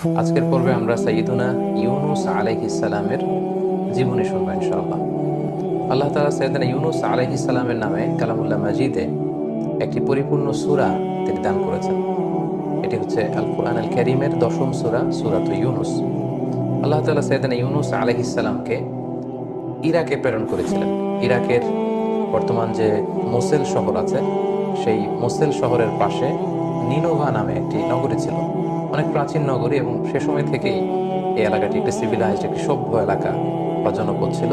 আজকের পর্বে আমরা সাইয়্যিদুনা ইউনুস আলাইহিস সালামের জীবনী শুনবো ইনশাআল্লাহ। আল্লাহ তাআলা সাইয়্যিদুনা ইউনুস আলাইহিস সালামের নামে কালামুল্লাহ মাজিদে একটি পরিপূর্ণ সূরা তিনি দান করেছেন। এটি হচ্ছে আল কুরআন আল কারীমের ১০ম সূরা, সূরাত ইউনুস। আল্লাহ তাআলা সাইয়্যিদুনা ইউনুস আলাইহিস সালামকে ইরাকে প্রেরণ করেছিলেন। ইরাকের বর্তমান যে মোসেল শহর আছে, সেই মোসেল শহরের পাশে নিনোভা নামে একটি নগরী ছিল, অনেক প্রাচীন নগরী, এবং সে সময় থেকেই এই এলাকাটি একটি সিভিলাইজড, একটি সভ্য এলাকা বা জনপদ ছিল।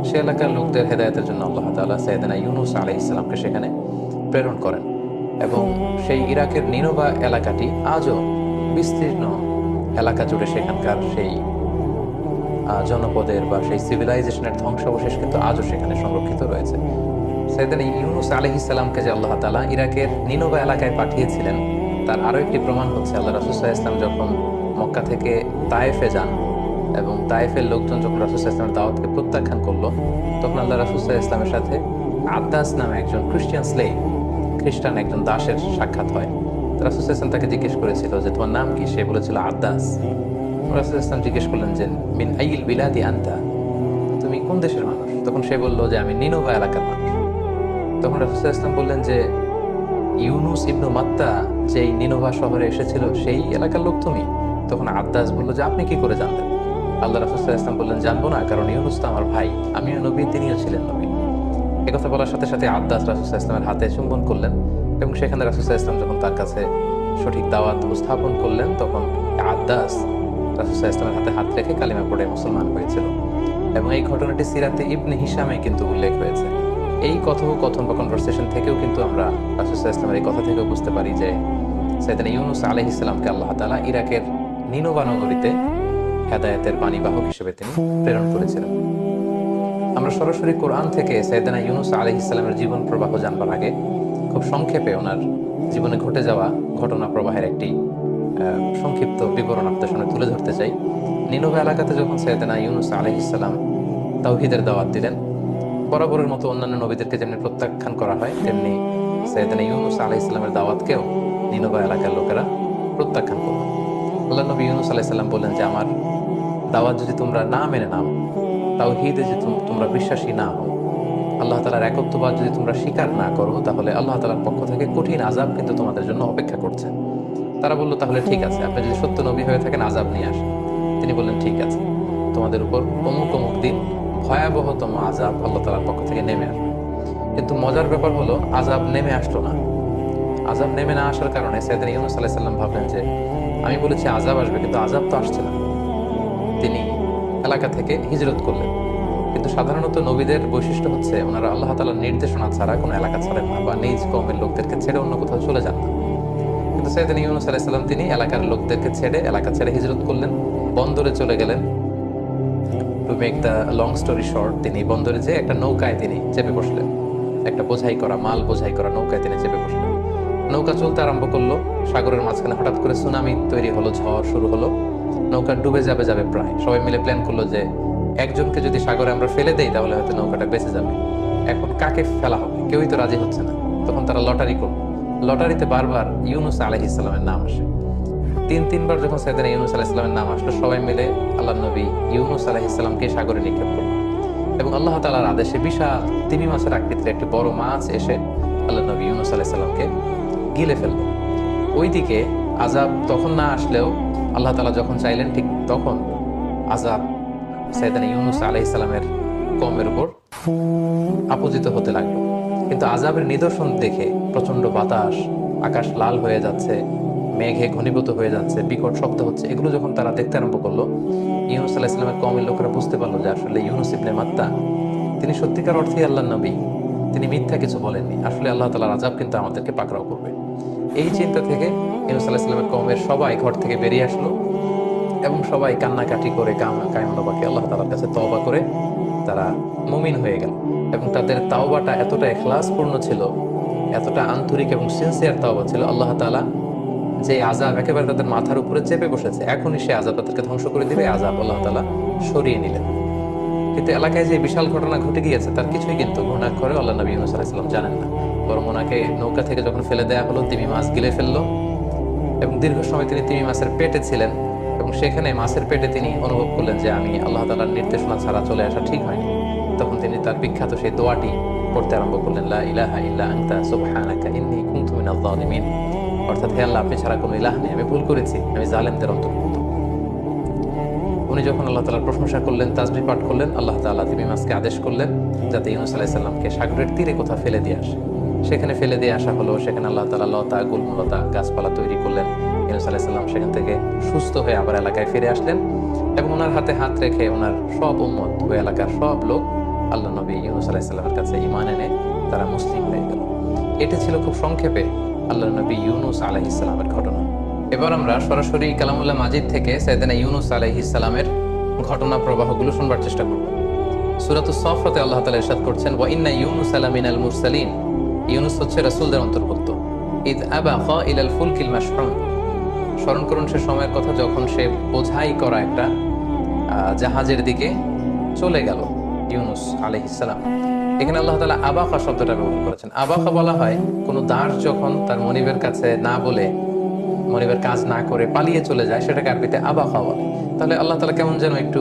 সে এলাকার লোকদের হেদায়েতের জন্য আল্লাহ তাআলা সাইয়্যিদুনা ইউনুস আলাইহিস সালামকে সেখানে প্রেরণ করেন, এবং সেই ইরাকের নিনোভা এলাকাটি আজও বিস্তীর্ণ এলাকা জুড়ে সেখানকার সেই জনপদের বা সেই সিভিলাইজেশনের ধ্বংসাবশেষ কিন্তু আজও সেখানে সংরক্ষিত রয়েছে। সাইয়্যিদুনা ইউনুস আলাইহিস সালামকে যে আল্লাহ তাআলা ইরাকের নিনোভা এলাকায় পাঠিয়েছিলেন, তার আরও একটি প্রমাণ হচ্ছে আল্লাহ রাসূল সাল্লাল্লাহু আলাইহি ওয়াসাল্লাম যখন মক্কা থেকে তায়েফে যান এবং তায়েফের লোকজন যখন রাসূল সাল্লাল্লাহু আলাইহি ওয়াসাল্লামের দাওয়াতকে প্রত্যাখ্যান করলো, তখন আল্লাহ রাসূল সাল্লাল্লাহু আলাইহি ওয়াসাল্লামের সাথে আদ্দাস নামে একজন খ্রিস্টান একজন দাসের সাক্ষাৎ হয়। রাসূল সাল্লাল্লাহু আলাইহি ওয়াসাল্লাম তাকে জিজ্ঞেস করেছিল যে তোমার নাম কি? সে বলেছিল আদ্দাস। রাসূল সাল্লাল্লাহু আলাইহি ওয়াসাল্লাম জিজ্ঞেস করলেন যে মিন আইয়িল বিলাদি আনতা, তুমি কোন দেশের মানুষ? তখন সে বলল যে আমি নিনোভা এলাকার মানুষ। তখন রাসূল সাল্লাল্লাহু আলাইহি ওয়াসাল্লাম বললেন যে ইউনুস ইবনু মাত্তা যেই নিনোভা শহরে এসেছিল সেই এলাকার লোক তুমি? তখন আদ্দাস বলল যে আপনি কি করে জানলেন? আল্লাহ রাসূল সাল্লাল্লাহু আলাইহি ওয়াসাল্লাম বললেন জানবো না, কারণ ইউনুস তো আমার ভাই, আমিও নবী, তিনিও ছিলেন নবী। একথা বলার সাথে সাথে আদ্দাস রাসূল সাল্লাল্লাহু আলাইহি ওয়াসাল্লামের হাতে চুম্বন করলেন, এবং সেখানে রাসূল সাল্লাল্লাহু আলাইহি ওয়াসাল্লাম যখন তার কাছে সঠিক দাওয়াত উপস্থাপন করলেন, তখন আদ্দাস রাসূল সাল্লাল্লাহু আলাইহি ওয়াসাল্লামের হাতে হাত রেখে কালিমা পড়ে মুসলমান হয়েছিল। এবং এই ঘটনাটি সিরাতে ইবনে হিশামে কিন্তু উল্লেখ হয়েছে। এই কথোপকথন বা কনভারসেশন থেকেও কিন্তু আমরা রাসূল সাল্লাল্লাহু আলাইহি ওয়াসাল্লামের এই কথা থেকেও বুঝতে পারি যে সাইয়্যিদুনা ইউনুস আলাইহিস সালামকে আল্লাহ তাআলা ইরাকের নিনোভা নগরীতে হেদায়েতের বাণীবাহক হিসেবে তিনি প্রেরণ করেছিলেন। আমরা সরাসরি কোরআন থেকে সাইয়্যিদুনা ইউনুস আলাইহিস সালামের জীবন প্রবাহ জানবার আগে খুব সংক্ষেপে ওনার জীবনে ঘটে যাওয়া ঘটনা প্রবাহের একটি সংক্ষিপ্ত বিবরণ আপনাদের সামনে তুলে ধরতে চাই। নিনোভা এলাকাতে যখন সাইয়্যিদুনা ইউনুস আলাইহিস সালাম তাওহীদের দাওয়াত দিলেন, বরাবরের মতো অন্যান্য নবীদেরকে যেমনি প্রত্যাখ্যান করা হয়, তেমনি সাইয়্যিদুনা ইউনুস আলাইহিস সালামের দাওয়াতকেও নিনোভা এলাকার লোকেরা প্রত্যাখ্যান করল। আল্লাহ নবী ইউনুস আলাইহিস সালাম বললেন যে আমার দাওয়াত যদি তোমরা না মেনে নাও, তাওহীদে যদি তোমরা বিশ্বাসী না হও, আল্লাহ তাআলার একত্ববাদ যদি তোমরা স্বীকার না করো, তাহলে আল্লাহ তাআলার পক্ষ থেকে কঠিন আযাব কিন্তু তোমাদের জন্য অপেক্ষা করছে। তারা বলল তাহলে ঠিক আছে, আপনি যদি সত্য নবী হয়ে থাকেন আযাব নিয়ে আসেন। তিনি বললেন ঠিক আছে, তোমাদের উপর অমুক অমুক দিন ভয়াবহতম আযাব আল্লাহ তাআলার পক্ষ থেকে নেমে আসবে। কিন্তু মজার ব্যাপার হলো আযাব নেমে আসলো না। আযাব নেমে না আসার কারণে সাইয়্যিদুনা ইউনুস আলাইহিস সালাম ভাবলেন যে আমি বলেছি আযাব আসবে, কিন্তু আযাব তো আসছে না। তিনি এলাকা থেকে হিজরত করলেন। কিন্তু সাধারণত নবীদের বৈশিষ্ট্য হচ্ছে ওনারা আল্লাহ তাআলার নির্দেশনা ছাড়া কোনো এলাকা ছাড়েন না, বা নিজ কওমের লোকদেরকে ছেড়ে অন্য কোথাও চলে যান না। কিন্তু সাইয়্যিদুনা ইউনুস আলাইহিস সালাম তিনি এলাকার লোকদেরকে ছেড়ে এলাকা ছেড়ে হিজরত করলেন, বন্দরে চলে গেলেন। To make the long story short, তিনি বন্দরে যেয়ে একটা নৌকায় তিনি চেপে বসলেন, একটা মাল বোঝাই করা নৌকায় তিনি চেপে বসলেন। নৌকা চলতে আরম্ভ করলো। সাগরের মাঝখানে হঠাৎ করে সুনামি তৈরি হলো, ঝড় শুরু হলো, নৌকা ডুবে যাবে প্রায়। সবাই মিলে প্ল্যান করলো যে একজনকে যদি সাগরে আমরা ফেলে দেই তাহলে হয়তো নৌকাটা বেঁচে যাবে। এখন কাকে ফেলা হবে? কেউই তো রাজি হচ্ছে না। তখন তারা লটারি করলো। লটারিতে বারবার ইউনুস আলাইহিস সালামের নাম আসে। তিনবার যখন সাইয়্যিদুনা ইউনুস আলাইহিস সালামের নাম আসলো, সবাই মিলে আল্লাহর নবী ইউনুস আলাইহিস সালামকে সাগরে নিক্ষেপ করল, এবং আল্লাহ তাআলার আদেশে বিশাল তিমি মাছের আকৃতির একটি বড় মাছ এসে আল্লাহর নবী ইউনুস আলাইহিস সালামকে গিলে ফেলল। ওইদিকে আযাব তখন না আসলেও আল্লাহ তাআলা যখন চাইলেন ঠিক তখন আযাব সাইয়্যিদুনা ইউনুস আলাইহিস সালামের কওমের উপর আপতিত হতে লাগলো। কিন্তু আযাবের নিদর্শন দেখে প্রচন্ড বাতাস, আকাশ লাল হয়ে যাচ্ছে, মেঘে ঘনীভূত হয়ে যাচ্ছে, বিকট শব্দ হচ্ছে, এগুলো যখন তারা দেখতে আরম্ভ করলো, ইউনুস আলাইহিস সালামের কওমের লোকেরা বুঝতে পারলো যে আসলে ইউনুস ইবনে মাত্তা তিনি সত্যিকার অর্থেই আল্লাহর নবী, তিনি মিথ্যা কিছু বলেননি। আসলে আল্লাহ তাআলার আযাব কিন্তু আমাদেরকে পাকড়াও করবে। এই চিন্তা থেকে ইউনুস আলাইহিস সালামের কওমের সবাই ঘর থেকে বেরিয়ে আসলো, এবং সবাই কান্নাকাটি করে কায়মনোবাক্যে আল্লাহ তাআলার কাছে তওবা করে তারা মুমিন হয়ে গেল। এবং তাদের তাওবাটা এতটা ইখলাসপূর্ণ ছিল, এতটা আন্তরিক এবং সিনসিয়ার তাওবা ছিল, আল্লাহ তাআলা যে আযাব একেবারে তাদের মাথার উপরে চেপে বসেছে, এখনই সে আযাব তাদেরকে ধ্বংস করে দিবে, আযাব আল্লাহ তাআলা সরিয়ে নিলেন। কিন্তু এলাকায় যে বিশাল ঘটনা ঘটে গিয়েছে তার কিছুই কিন্তু ঘুণাক্ষরে আল্লাহ নবী ইউনুস আলাইহিস সালাম জানেন না। বরং ওনাকে নৌকা থেকে যখন ফেলে দেয়া হলো, তিমি মাছ গিলে ফেললো, এবং দীর্ঘ সময় তিনি তিমি মাছের পেটে ছিলেন। এবং সেখানে মাছের পেটে তিনি অনুভব করলেন যে আমি আল্লাহ তাআলার নির্দেশনা ছাড়া চলে আসা ঠিক হয়নি। তখন তিনি তার বিখ্যাত সেই দোয়াটি পড়তে আরম্ভ করলেন, লা ইলাহা ইল্লা আনতা সুবহানাকা ইন্নী কুনতু মিনাজ জালিমিন। অর্থাৎ হে আল্লাহ, আপনি ছাড়া কোনো ইলাহ নেই, আমি ভুল করেছি, আমি জালেমদের অন্তর্ভুক্ত। উনি যখন আল্লাহ তাআলার প্রশংসা করলেন, তাসবিহ পাঠ করলেন, আল্লাহ তাআলা তিমি মাছকে আদেশ করলেন যাতে ইউনূস আলাইহিস সালামকে সাগরের তীরে কোথাও ফেলে দিয়ে আসে। সেখানে ফেলে দিয়ে আসা হলো। সেখানে আল্লাহ তাআলা লতা, গুল্মলতা, গাছপালা তৈরি করলেন। ইউনূস আলাইহিস সালাম সেখান থেকে সুস্থ হয়ে আবার এলাকায় ফিরে আসলেন এবং ওনার হাতে হাত রেখে ওনার সব উম্মত, ওই এলাকার সব লোক আল্লাহ নবী ইউনূস আলাইহিস সালামের কাছে ঈমান এনে তারা মুসলিম হয়ে গেল। এটি ছিল খুব সংক্ষেপে আল্লাহ নবী ইউনূস আলাইহিস সালামের ঘটনা। এবার আমরা সরাসরি কালামুল্লাহ মাজিদ থেকে সাইয়েদনা ইউনূস আলাইহিস সালামের ঘটনা প্রবাহগুলো শুনবার চেষ্টা করব। সূরাতুস সাফফাতে আল্লাহ তাআলা ইরশাদ করছেন, ওয়া ইন্না ইউনূস লামিনাল মুরসালিন। ইউনূস হচ্ছে রাসূলদের অন্তর্ভুক্ত। ইদ আবাকা ইলাল ফুলকিল মাশহুন। স্মরণ করুন সে সময়ের কথা যখন সে বোঝাই করা একটা জাহাজের দিকে চলে গেল ইউনূস আলাইহিস সালাম। এখানে আল্লাহ তাআলা আবাকা শব্দটা ব্যবহার করেছেন। আবাকা বলা হয় কোনো দাস যখন তার মনিবের কাছে না বলে, মনিবের কাজ না করে পালিয়ে চলে যায়, সেটাকে আরবিতে আবাকা বলে। তাহলে আল্লাহ তাআলা কেমন যেন একটু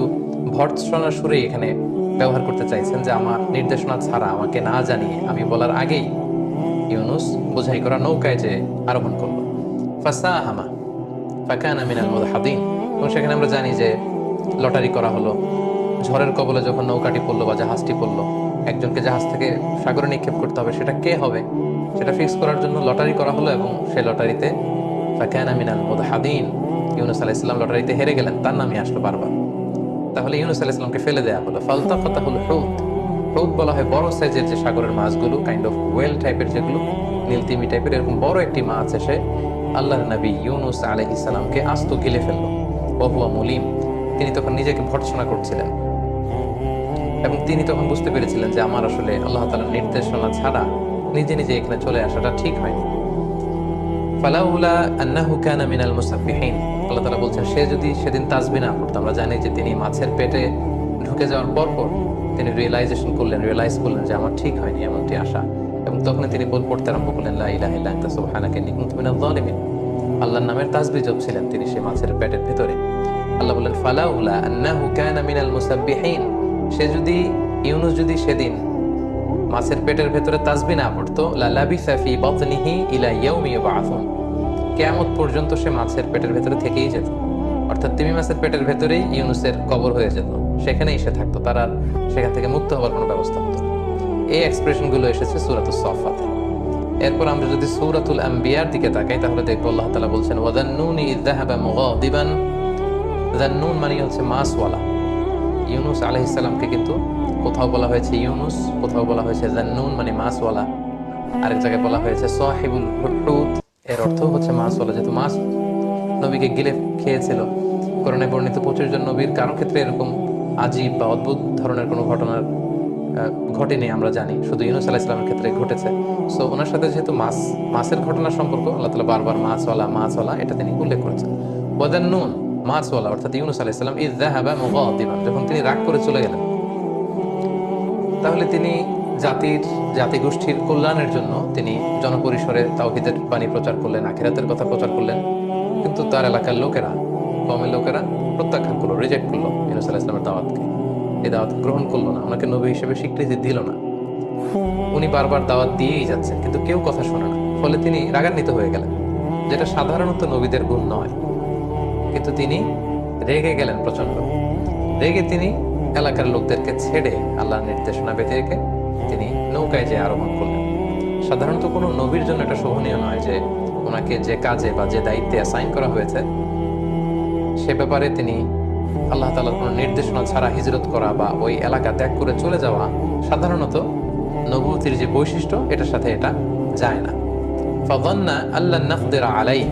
ভর্ৎসনার সুরে এখানে ব্যবহার করতে চাইছেন যে আমার নির্দেশনা ছাড়া, আমাকে না জানিয়ে, আমি বলার আগেই ইউনূস বোঝাই করা নৌকায় যে আরোহণ করলো। ফাসাহামা ফাকানা মিনাল মুদহাদিন। এবং সেখানে আমরা জানি যে লটারি করা হলো। ঝড়ের কবলে যখন নৌকাটি পড়লো বা জাহাজটি পড়লো, একজনকে জাহাজ থেকে সাগরে নিক্ষেপ করতে হবে, সেটা কে হবে সেটা ফিক্স করার জন্য লটারি করা হলো এবং সেই লটারিতে ফাকানা মিনাল মুদহাদিন, ইউনূস আলাইহিস সালাম লটারিতে হেরে গেলেন, তার নামই আসলো বারবার। তাহলে ইউনূস আলাইহিস সালামকে ফেলে দেয়া হলো। ফালতাকাতাহুল হুত। হুত বলা হয় বড় সাইজের যে সাগরের মাছগুলো, কাইন্ড অফ ওয়েল টাইপের, যেগুলো নীলতিমি টাইপের, এরকম বড় একটি মাছ এসে আল্লাহর নবী ইউনূস আলাইহিস সালামকে আস্ত গিলে ফেললো। ওয়া হুয়া মুলিম। তিনি তখন নিজেকে ভর্ৎসনা করছিলেন এবং তিনি তখন বুঝতে পেরেছিলেন যে আমার আসলে আল্লাহ তাআলার নির্দেশনা ছাড়া নিজে নিজে এখানে চলে আসাটা ঠিক হয়নি। ফালাউলা আন্নাহু কানা মিনাল মুসাব্বিহিন। আল্লাহ তাআলা বলছেন, সে যদি সেদিন তাসবিহ না পড়তো। আমরা জানি যে তিনি মাছের পেটে ঢুকে যাওয়ার পর তিনি রিয়েলাইজ করলেন যে আমার ঠিক হয়নি এমনটি আসা, এবং তখন তিনি পড়তে আরম্ভ করলেন, লা ইলাহা ইল্লা আনতা সুবহানাকা ইন্নী কুনতু মিনাজ জালিমিন। আল্লাহর নামের তাসবিহ জপছিলেন তিনি সেই মাছের পেটের ভেতরে। আল্লাহ বললেন, ফালাউলা আন্নাহু কানা মিনাল মুসাব্বিহিন। ইউনূস যদি সেদিন মাছের পেটের ভেতরে তাসবিহ না পড়তো, লা লাবিসা ফি বাতনিহি ইলা ইয়াউমি ইউবআসুন। কিয়ামত পর্যন্ত সে মাছের পেটের ভেতরে থেকেই যেত। অর্থাৎ তিমি মাছের পেটের ভেতরেই ইউনূসের কবর হয়ে যেত, সেখানেই সে থাকতো, তার আর সেখান থেকে মুক্ত হওয়ার কোনো ব্যবস্থা হতো না। এই এক্সপ্রেশনগুলো এসেছে সূরাতুস সাফফাতে। এরপর আমরা যদি সূরাতুল আম্বিয়ার দিকে তাকাই, তাহলে দেখবো আল্লাহ তাআলা বলছেন, ওয়া যান্নুনি ইয যাহাবা মুগাদিবান। যান্নুন মানে হচ্ছে মাছওয়ালা। ইউনূস আলাইহিস সালামকে কিন্তু কোথাও বলা হয়েছে ইউনূস, কোথাও বলা হয়েছে যান্নুন মানে মাছওয়ালা, আরেক জায়গায় বলা হয়েছে সাহিবুল হুত, এর অর্থ হচ্ছে মাছওয়ালা। যেহেতু মাছ নবীকে গিলে খেয়েছিল, কোরআনে বর্ণিত 25 জন নবীর কারো ক্ষেত্রে এরকম আজীব বা অদ্ভুত ধরনের কোনো ঘটনার ঘটেনি আমরা জানি, শুধু ইউনূস আলাইহিস সালামের ক্ষেত্রে ঘটেছে। সো ওনার সাথে যেহেতু মাছের ঘটনার সম্পর্ক, আল্লাহ তাআলা বারবার মাছওয়ালা এটা তিনি উল্লেখ করেছেন। ওয়া যান্নুন মাছওয়ালা অর্থাৎ ইউনূস আলাইহিস সালাম ইয যাহাবা মুগাদিবান, যখন তিনি রাগ করে চলে গেলেন, তাহলে তিনি জাতিগোষ্ঠীর কল্যাণের জন্য তিনি জনপরিসরে তাওহীদের বাণী প্রচার করলেন, আখিরাতের কথা প্রচার করলেন, কিন্তু তার এলাকার লোকেরা, কওমের লোকেরা প্রত্যাখ্যান করলো, রিজেক্ট করলো ইউনূস আলাইহিস সালামের দাওয়াতকে। এই দাওয়াত গ্রহণ করলো না, ওনাকে নবী হিসেবে স্বীকৃতি দিল না। উনি বারবার দাওয়াত দিয়েই যাচ্ছেন, কিন্তু কেউ কথা শোনে না। ফলে তিনি রাগান্বিত হয়ে গেলেন, যেটা সাধারণত নবীদের গুণ নয়, কিন্তু তিনি রেগে গেলেন প্রচন্ড। রেগে তিনি এলাকার লোকদেরকে ছেড়ে আল্লাহর নির্দেশনা বেঁধে রেখে তিনি নৌকায় যে আরোহণ করলেন। সাধারণত কোনো নবীর জন্য এটা শোভনীয় নয় যে ওনাকে যে কাজে বা যে দায়িত্বে অ্যাসাইন করা হয়েছে সে ব্যাপারে তিনি আল্লাহ তাআলার কোনো নির্দেশনা ছাড়া হিজরত করা বা ওই এলাকা ত্যাগ করে চলে যাওয়া সাধারণত নবুয়তির যে বৈশিষ্ট্য, এটার সাথে এটা যায় না। ফাযান্না আল্লান নাকদিরা আলাইহি।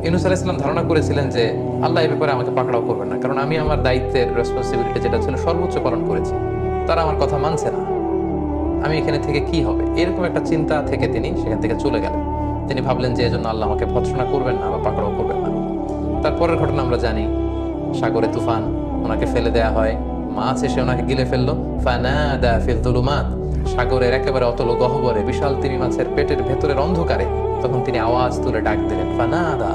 ইউনূস আলাইহিস সালাম ধারণা করেছিলেন যে আল্লাহ এই ব্যাপারে আমাকে পাকড়াও করবেন না, কারণ আমি আমার দায়িত্বের রেসপন্সিবিলিটি যেটা ছিল সর্বোচ্চ পালন করেছি, তারা আমার কথা মানছে না, আমি এখানে থেকে কি হবে, এরকম একটা চিন্তা থেকে তিনি সেখান থেকে চলে গেলেন। তিনি ভাবলেন যে এজন্য আল্লাহ আমাকে ভৎসনা করবেন না বা পাকড়াও করবেন না। তারপরের ঘটনা আমরা জানি, সাগরে তুফান, ওনাকে ফেলে দেয়া হয়, মাছ এসে ওনাকে গিলে ফেললো। ফানাদা ফিল যুলুমাত, সাগরের একেবারে অতল গহ্বরে বিশাল তিমি মাছের পেটের ভেতরের অন্ধকারে তখন তিনি আওয়াজ তুলে ডাক দিলেন, ফানাদা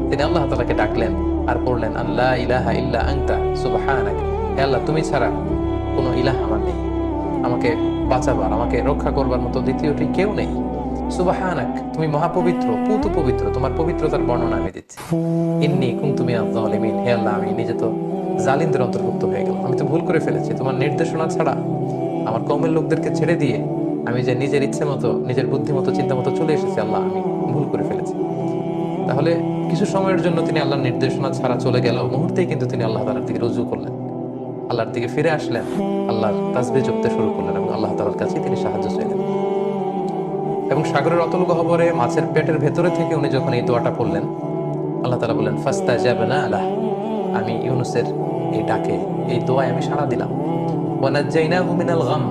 তিনি আল্লাহ তাআলাকে ডাকলেন আর পড়লেন আল্লা ইলাহা ইল্লা আনতা সুবহানাক, হে আল্লাহ তুমি ছাড়া কোনো ইলাহ আমার নেই, আমাকে বাঁচাবার আমাকে রক্ষা করবার মতো দ্বিতীয়টি কেউ নেই। সুবহানাক, তুমি মহাপবিত্র, পুত পবিত্র, তোমার পবিত্রতার বর্ণনা আমি দিচ্ছি। ইন্নী কুনতু মিনাজ জালিমিন, হে আল্লাহ আমি নিজে তো জালিমদের অন্তর্ভুক্ত হয়ে গেলাম, আমি তো ভুল করে ফেলেছি। তোমার নির্দেশনা ছাড়া আমার কওমের লোকদেরকে ছেড়ে দিয়ে আমি যে নিজের ইচ্ছে মতো নিজের বুদ্ধি মতো চিন্তা মতো চলে এসেছি, আল্লাহ আমি ভুল করে ফেলেছি। তাহলে কিছু সময়ের জন্য তিনি আল্লাহর নির্দেশনা ছাড়া চলে গেল, মুহূর্তেই কিন্তু তিনি আল্লাহ তাআলার দিকে রুজু করলেন, আল্লাহর দিকে ফিরে আসলেন, আল্লাহর তাসবিহ জপতে শুরু করলেন এবং আল্লাহ তাআলার কাছে তিনি সাহায্য চাইলেন। এবং সাগরের অতল গহ্বরে মাছের পেটের ভেতরে থেকে উনি যখন এই দোয়াটা পড়লেন, আল্লাহ তাআলা বললেন ফাস্তাজাবনা লাহ, আমি ইউনুসের এই ডাকে এই দোয়ায় আমি সাড়া দিলাম। ওয়া নাজ্জাইনাহু মিনাল গাম,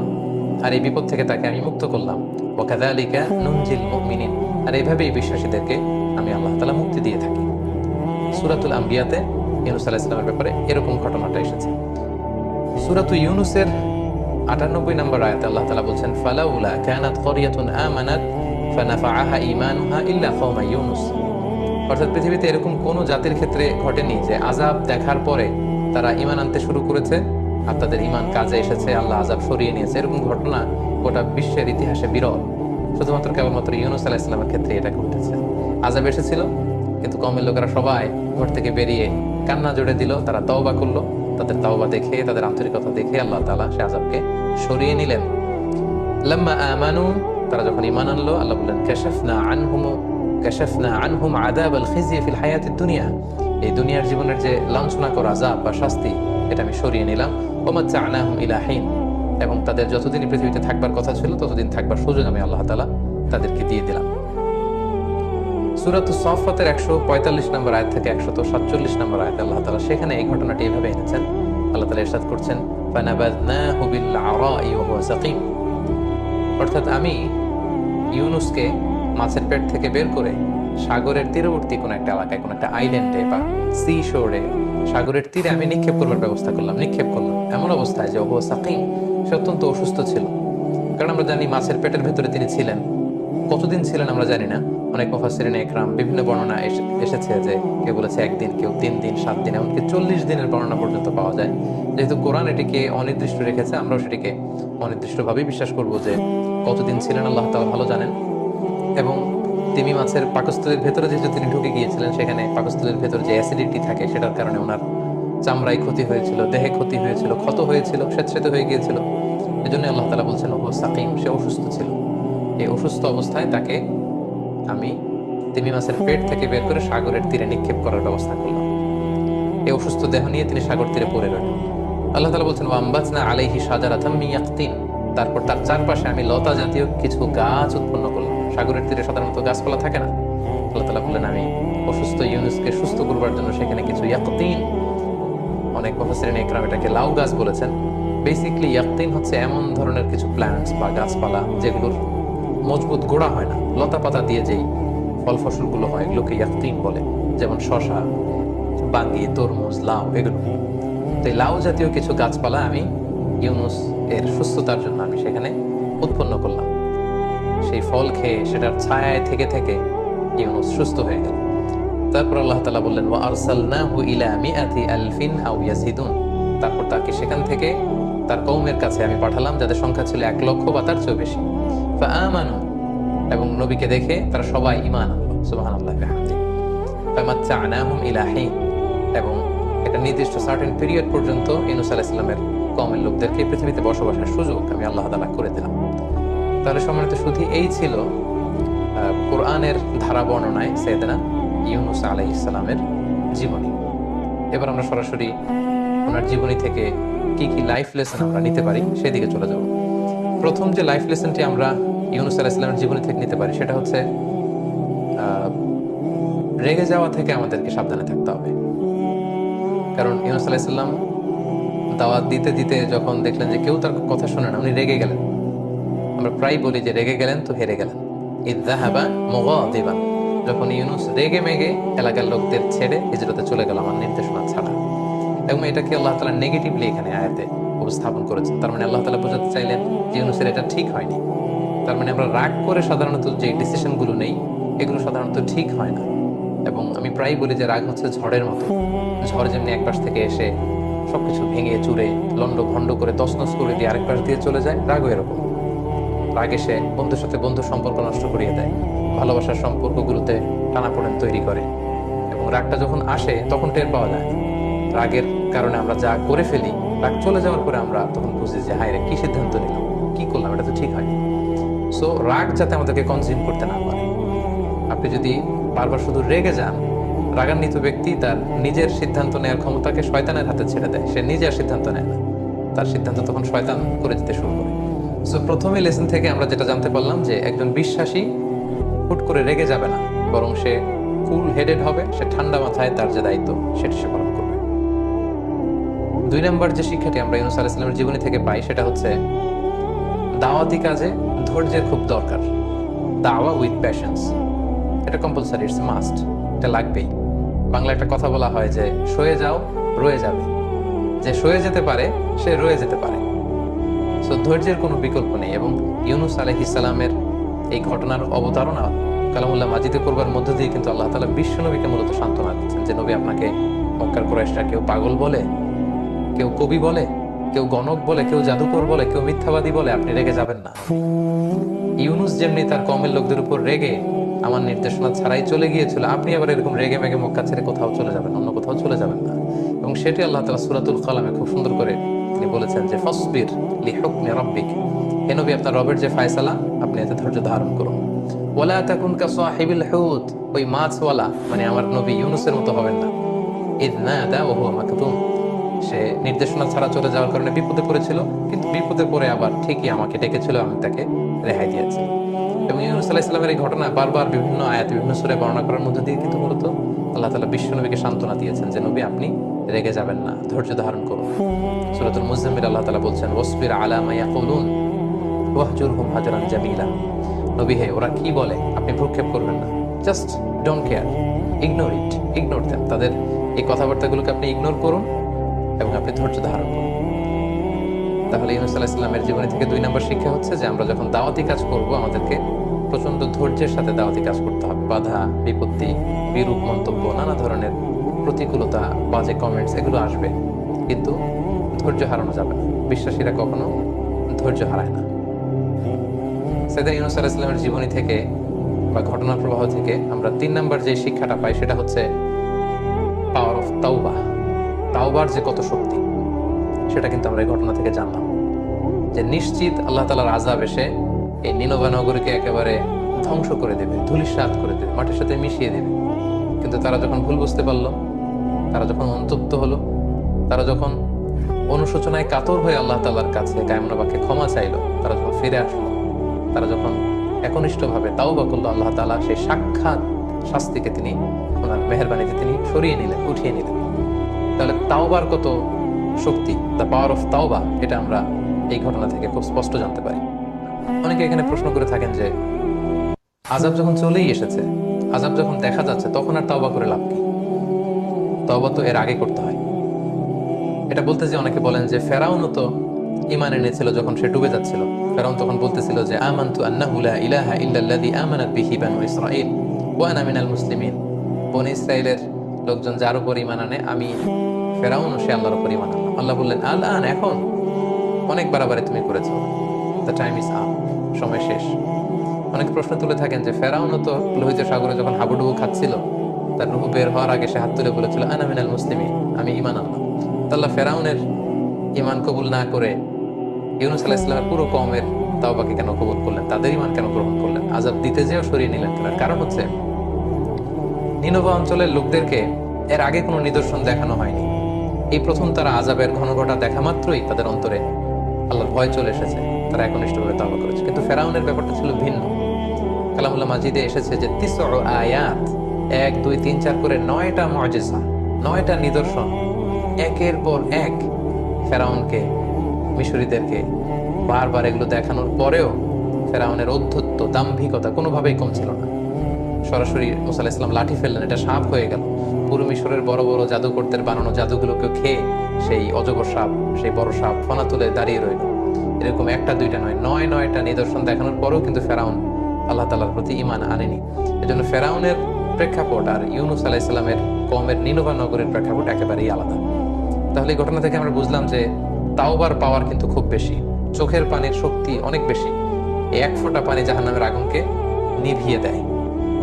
আর এই বিপদ থেকে তাকে আমি মুক্ত করলাম। ওয়া কাযালিকা নুনজিল মুমিনিন, আর এইভাবেই বিশ্বাসীদেরকে আমি আল্লাহ তাআলা মুক্তি দিয়ে থাকি। সূরাতুল আম্বিয়াতে ইউনুস আলাইহিস সালামের ব্যাপারে এরকম ঘটনাটা এসেছে। সূরাতু ইউনুসের 98 নম্বর আয়াতে আল্লাহ তাআলা বলছেন ফালাউলা কানাত ক্বরিয়াতুন আমানাত ফানাফাআহা ঈমানুহা ইল্লা কওমা ইউনুস, অর্থাৎ পৃথিবীতে এরকম কোন জাতির ক্ষেত্রে ঘটেনি যে আযাব দেখার পরে তারা ঈমান আনতে শুরু করেছে আর তাদের ঈমান কাজে এসেছে, আল্লাহ আযাব সরিয়ে নিয়েছে। এরকম ঘটনা গোটা বিশ্বের ইতিহাসে বিরল, শুধুমাত্র কেবলমাত্র ইউনুস আলাইহিস সালামের ক্ষেত্রে এটা ঘটেছে। আযাব এসেছিল কিন্তু কওমের লোকেরা সবাই ঘর থেকে বেরিয়ে কান্না জোড়ে দিল, তারা তওবা করলো, তাদের তাওবা দেখে তাদের আন্তরিকতা দেখে আল্লাহ তাআলা সে আযাবকে সরিয়ে নিলেন। লাম্মা আমানু, তারা যখন ঈমান আনলো, আল্লাহ বললেন কাশাফনা আনহুম আযাবাল খিজি ফিল হায়াতিদ দুনিয়া, এই দুনিয়ার জীবনের যে লাঞ্ছনা করা আযাব বা শাস্তি এটা আমি সরিয়ে নিলাম। ওয়া মাত্তা'নাহুম ইলা হিন, এবং তাদের যতদিন পৃথিবীতে থাকবার কথা ছিল ততদিন থাকবার সুযোগ আমি আল্লাহ তাআলা তাদেরকে দিয়ে দিলাম। সূরাতুস সাফফাতের 145 নম্বর আয়াত থেকে 147 নম্বর আয়াতে আল্লাহ তাআলা সেখানে এই ঘটনাটি এভাবে এনেছেন। আল্লাহ তাআলা ইরশাদ করছেন ফানাবাযনাহু বিল আরাই ওয়া হুয়া সাকিম, অর্থাৎ আমি ইউনুসকে মাছের পেট থেকে বের করে সাগরের তীরবর্তী কোনো একটা এলাকায়, কোনো একটা আইল্যান্ডে বা সি শোরে, সাগরের তীরে আমি নিক্ষেপ করবার ব্যবস্থা করলাম, নিক্ষেপ করলাম এমন অবস্থায় যে হুয়া সাকিম, সে অত্যন্ত অসুস্থ ছিল। কারণ আমরা জানি মাছের পেটের ভেতরে তিনি ছিলেন, কতদিন ছিলেন আমরা জানি না। অনেক মুফাসসিরিন ইকরাম বিভিন্ন বর্ণনা এসেছে যে কেউ বলেছে একদিন, কেউ 3 দিন, 7 দিন, এমনকি 40 দিনের বর্ণনা পর্যন্ত পাওয়া যায়। যেহেতু কোরআন এটিকে অনির্দিষ্ট রেখেছে, আমরাও সেটিকে অনির্দিষ্টভাবেই বিশ্বাস করব যে কতদিন ছিলেন আল্লাহ তাআলা ভালো জানেন। এবং তিমি মাছের পাকস্থলীর ভেতরে যেহেতু তিনি ঢুকে গিয়েছিলেন, সেখানে পাকস্থলীর ভেতরে যে অ্যাসিডিটি থাকে সেটার কারণে ওনার চামড়ায় ক্ষতি হয়েছিল, দেহে ক্ষতি হয়েছিল, ক্ষত হয়েছিল, স্বেচ্ছেদ হয়ে গিয়েছিল। এজন্য আল্লাহ তাআলা বলছেন ও সাকিম, সে অসুস্থ ছিল। এই অসুস্থ অবস্থায় তাকে আমি তিমি মাছের পেট থেকে বের করে সাগরের তীরে নিক্ষেপ করার ব্যবস্থা করলাম। এই অসুস্থ দেহ নিয়ে তিনি সাগর তীরে পড়ে রইলেন। আল্লাহ তাআলা বলছেন ওয়াম্বাতনা আলাইহি শাজারাতাম মিন ইয়াকতিন, তারপর তার চারপাশে আমি লতা জাতীয় কিছু গাছ উৎপন্ন করলাম। সাগরের তীরে সাধারণত গাছপালা থাকে না। আল্লাহ তাআলা বললেন আমি অসুস্থ ইউনুসকে সুস্থ করবার জন্য সেখানে কিছু ইয়াকতিন, অনেক মুফাসসিরিন ইকরাম এটাকে লাউ গাছ বলেছেন। বেসিক্যালি ইয়াকতিন হচ্ছে এমন ধরনের কিছু প্ল্যান্টস বা গাছপালা যেগুলোর মজবুত গোড়া হয় না, লতা পাতা দিয়ে যেই ফল ফসলগুলো হয় এগুলোকে ইয়াকতিন বলে, যেমন শসা, বাঙ্গি, তরমুজ, লাউ, এগুলো। তো এই লাউ জাতীয় কিছু গাছপালা আমি ইউনুস এর সুস্থতার জন্য আমি সেখানে উৎপন্ন করলাম। সেই ফল খেয়ে সেটার ছায়ায় থেকে থেকে ইউনুস সুস্থ হয়ে গেল। তারপর আল্লাহ তাআলা বললেন ওয়া আরসালনাহু ইলা মিআতি আলফিন আও ইয়াসিদুন, তারপর তাকে সেখান থেকে তার কওমের কাছে আমি পাঠালাম যাদের সংখ্যা ছিল 1 লক্ষ বা তার চেয়েও বেশি। ফাআমানু, এবং নবীকে দেখে তারা সবাই ঈমান আনলো। সুবহানাল্লাহি ওয়া বিহামদিহি। ফামাত্তা'নাহুম ইলা হিন, এবং একটা নির্দিষ্ট সার্টেন পিরিয়ড পর্যন্ত ইউনুস আলাইহিস সালামের কওমের লোকদেরকে পৃথিবীতে বসবাসের সুযোগ আমি আল্লাহ তাআলা করে দিলাম। তাহলে সম্মানিত শুধু এই ছিল কোরআনের ধারা বর্ণনায় সাইয়েদনা ইউনুস আলাইহিস সালামের জীবনী। এবার আমরা সরাসরি ওনার জীবনী থেকে কি কি লাইফ লেসন আমরা নিতে পারি সেদিকে চলে যাব। প্রথম যে লাইফ লেসনটি আমরা ইউনুস আলাইহিস সালামের জীবনী থেকে নিতে পারি সেটা হচ্ছে রেগে যাওয়া থেকে আমাদেরকে সাবধানে থাকতে হবে। কারণ ইউনুস আলাইহিস সালাম দাওয়াত দিতে দিতে যখন দেখলেন যে কেউ তার কথা শোনে না, উনি রেগে গেলেন। আমরা প্রায় বলি যে রেগে গেলেন তো হেরে গেলেন। ইযহাবা মুগাদিবান, যখন ইউনুস রেগে মেগে এলাকার লোকদের ছেড়ে হিজরতে চলে গেল আমার নির্দেশনা ছাড়া। এবং এটাকে আল্লাহ তাআলা নেগেটিভলি এখানে আয়াতে উপস্থাপন করেছেন। তার মানে আল্লাহ তাআলা বোঝাতে চাইলেন যে ইউনুসের এটা ঠিক হয়নি। তার মানে আমরা রাগ করে সাধারণত যে ডিসিশনগুলো নেই এগুলো সাধারণত ঠিক হয় না। এবং আমি প্রায়ই বলি যে রাগ হচ্ছে ঝড়ের মতো। ঝড় যেমনি এক পাশ থেকে এসে সবকিছু ভেঙে চুরে লন্ড ভন্ড করে তছনছ করে দিয়ে আরেক পাশ দিয়ে চলে যায়, রাগও এরকম। রাগ এসে বন্ধুর সাথে বন্ধুর সম্পর্ক নষ্ট করিয়ে দেয়, ভালোবাসার সম্পর্কগুলোতে টানাপোড়েন তৈরি করে। এবং রাগটা যখন আসে তখন টের পাওয়া যায় না। রাগের কারণে আমরা যা করে ফেলি, রাগ চলে যাওয়ার পরে আমরা তখন বুঝি যে হায় রে, কি সিদ্ধান্ত নিলাম, কি করলাম, এটা তো ঠিক হয়নি। সো রাগ যাতে আমাদেরকে কনজিউম করতে না পারে। আপনি যদি বারবার শুধু রেগে যান, রাগান্বিত ব্যক্তি তার নিজের সিদ্ধান্ত নেওয়ার ক্ষমতাকে শয়তানের হাতে ছেড়ে দেয়। সে নিজে আর সিদ্ধান্ত নেয় না, তার সিদ্ধান্ত তখন শয়তান করে দিতে শুরু করে। সো প্রথমে লেসন থেকে আমরা যেটা জানতে পারলাম যে একজন বিশ্বাসী হুট করে রেগে যাবে না, বরং সে কুল হেডেড হবে, সে ঠান্ডা মাথায় তার যে দায়িত্ব সেটি সে পালন করবে। 2 নম্বর যে শিক্ষাটি আমরা ইউনূস আলাইহিস সালামের জীবনী থেকে পাই সেটা হচ্ছে দাওয়াতি কাজে ধৈর্যের খুব দরকার। দাওয়া উইথ প্যাশন্স, এটা কম্পালসারি, ইটস মাস্ট, এটা লাগবেই। বাংলা একটা কথা বলা হয় যে সয়ে যাও রয়ে যাবে, যে সয়ে যেতে পারে সে রয়ে যেতে পারে। সো ধৈর্যের কোনো বিকল্প নেই। এবং ইউনূস আলাইহিস সালামের এই ঘটনার অবতারণা কালামুল্লাহ মাজিদে করবার মধ্য দিয়ে কিন্তু আল্লাহ তাআলা বিশ্ব নবীকে মূলত সান্ত্বনা দিচ্ছেন যে নবী, আপনাকে মক্কার কুরাইশরা কেউ পাগল বলে, কেউ কবি বলে, কেউ গণক বলে, কেউ জাদুকর বলে, কেউ মিথ্যাবাদী বলে, আপনি রেগে যাবেন না। ইউনূস যেমনি তার কওমের লোকদের উপর রেগে আমার নির্দেশনা ছাড়াই চলে গিয়েছিল, আপনি আবার এরকম রেগে মেগে মক্কা ছেড়ে কোথাও চলে যাবেন, অন্য কোথাও চলে যাবেন না। এবং সেটি আল্লাহ তাআলা সূরাতুল কালামে খুব সুন্দর করে তিনি বলেছেন যে ফাসবির লিহুকমি রাব্বিক, হে নবী, আপনার রবের যে ফয়সালা আপনি এতে ধৈর্য ধারণ করুন। ওয়ালা তাকুন কাসাহিবিল হুত, ওই মাছওয়ালা মানে আমার নবী ইউনূসের মতো হবেন না। ইয নাদা ওয়া হুয়া মাকতুম, সে নির্দেশনা ছাড়া চলে যাওয়ার কারণে বিপদে পড়েছিল, কিন্তু বিপদে পড়ে আবার ঠিকই আমাকে ডেকেছিল, আমি তাকে রেহাই দিয়েছি। এবং ইউনূস আলাইহিস সালামের এই ঘটনা বারবার বিভিন্ন আয়াতে বিভিন্ন সূরায় বর্ণনা করার মধ্যে দিয়ে কিন্তু মূলত আল্লাহ তাআলা বিশ্ব নবীকে সান্ত্বনা দিয়েছেন যে নবী, আপনি রেগে যাবেন না, ধৈর্য ধারণ করুন। সূরাতুল মুজাম্মিল আল্লাহ তাআলা বলছেন ওয়াসবির আলা মা ইয়াকুলুন ওয়াহজুরহুম হাজরান জামিলা, নবী হে, ওরা কি বলে আপনি ভ্রুক্ষেপ করবেন না, just don't care, ignore it, ignore them, তাদের এই কথাবার্তাগুলোকে আপনি ইগনোর করুন এবং আপনি ধৈর্য ধারণ করুন। তাহলে ইউনূস আলাইহিস সালামের জীবনী থেকে 2 নম্বর শিক্ষা হচ্ছে যে আমরা যখন দাওয়াতি কাজ করব আমাদেরকে প্রচন্ড ধৈর্যের সাথে দাওয়াতি কাজ করতে হবে। বাধা বিপত্তি, বিরূপ মন্তব্য, নানা ধরনের প্রতিকূলতা, বাজে কমেন্টস এগুলো আসবে, কিন্তু ধৈর্য হারানো যাবে না। বিশ্বাসীরা কখনো ধৈর্য হারায় না। সাইয়েদনা ইউনূস আলাইহিস সালামের জীবনী থেকে বা ঘটনার প্রবাহ থেকে আমরা 3 নম্বর যে শিক্ষাটা পাই সেটা হচ্ছে পাওয়ার অফ তাওবা। তাওবার যে কত শক্তি সেটা কিন্তু আমরা এই ঘটনা থেকে জানলাম, যে নিশ্চিত আল্লাহ তাআলার আযাব এসে এই নিনভা নগরীকে একেবারে ধ্বংস করে দেবে, ধূলিসাৎ করে দেবে, মাটির সাথে মিশিয়ে দেবে। কিন্তু তারা যখন ভুল বুঝতে পারলো, তারা যখন অনুতপ্ত হলো, তারা যখন অনুশোচনায় কাতর হয়ে আল্লাহ তাআলার কাছে কায়মনোবাক্যে ক্ষমা চাইলো, তারা যখন ফিরে আসলো, তারা যখন একনিষ্ঠভাবে তাওবা করলো, আল্লাহ তাআলা সেই সাক্ষাৎ শাস্তিকে তিনি ওনার মেহেরবানিতে তিনি সরিয়ে নিলেন, উঠিয়ে নিলেন। তাহলে তাওবার কত শক্তি, দ্য পাওয়ার অফ তাওবা, এটা আমরা এই ঘটনা থেকে খুব স্পষ্ট জানতে পারি। অনেকে এখানে প্রশ্ন করে থাকেন যে আযাব যখন চলেই এসেছে, আযাব যখন দেখা যাচ্ছে, তখন আর তাওবা করে লাভ কি? তাওবা তো এর আগে করতে হয়। এটা বলতে যে অনেকে বলেন যে ফেরাউনও তো ঈমান এনেছিল যখন সে ডুবে যাচ্ছিল। ফেরাউন তখন বলতেছিল যে আমানতু আন্নাহু লা ইলাহা ইল্লাল্লাযী আমানাত বিহি বানু ইসরাঈল ওয়া আনা মিনাল মুসলিমিন, বনী ইসরাইলের লোকজন যার উপর ঈমান আনে, আমি ফেরাউনও সে আল্লাহর উপর ঈমান আনলাম। আল্লাহ বললেন আল-আন, এখন অনেক বাড়াবাড়ি তুমি করেছো, দ্য টাইম ইজ আপ, সময় শেষ। অনেক প্রশ্ন তুলে থাকেন যে ফেরাউনও তো লোহিত সাগরে যখন হাবুডুবু খাচ্ছিল, তার রূহ বের হওয়ার আগে সে হাত তুলে বলেছিল আনা মিনাল মুসলিমিন, আমি ঈমান আনলাম। আল্লাহ ফেরাউনের ঈমান কবুল না করে ইউনূস আলাইহিস সালামের পুরো কওমের তাওবাকে কেন কবুল করলেন, তাদের ঈমান কেন গ্রহণ করলেন, আযাব দিতে যেও সরিয়ে নিলেন কেন? কারণ হচ্ছে নিনভা অঞ্চলের লোকদেরকে এর আগে কোনো নিদর্শন দেখানো হয়নি। এই প্রথম তারা আযাবের ঘনঘটা দেখা মাত্রই তাদের অন্তরে আল্লাহর ভয় চলে এসেছে, তারা একনিষ্ঠভাবে তাওবা করেছে। কিন্তু ফেরাউনের ব্যাপারটা ছিল ভিন্ন। কালামুল্লাহ মাজিদে এসেছে যে ৯০ আয়াত, ১ ২ ৩ ৪ করে ৯টা মুআজিজা, ৯টা নিদর্শন একের পর এক ফেরাউনকে, মিশরীদেরকে বারবার এগুলো দেখানোর পরেও ফেরাউনের ঔদ্ধত্য, দাম্ভিকতা কোনোভাবেই কমছিল না। সরাসরি মুসা আলাইহিস সালাম লাঠি ফেললেন, এটা সাপ হয়ে গেল। পুরো মিশরের বড় বড় জাদুকরদের বানানো জাদুগুলোকে খেয়ে সেই অজগর সাপ, সেই বড় সাপ ফনা তুলে দাঁড়িয়ে রইল। এরকম একটা দুইটা নয়, ৯টা নিদর্শন দেখানোর পরেও কিন্তু ফেরাউন আল্লাহ তাআলার প্রতি ঈমান আনেনি। এজন্য ফেরাউনের প্রেক্ষাপট আর ইউনুস আলাইহিস সালামের কওমের নিনভা নগরের প্রেক্ষাপট একেবারেই আলাদা। তাহলে এই ঘটনা থেকে আমরা বুঝলাম যে তাওবার পাওয়ার কিন্তু খুব বেশি, চোখের পানির শক্তি অনেক বেশি। এই এক ফোঁটা পানি জাহান্নামের আগুনকে নিভিয়ে দেয়।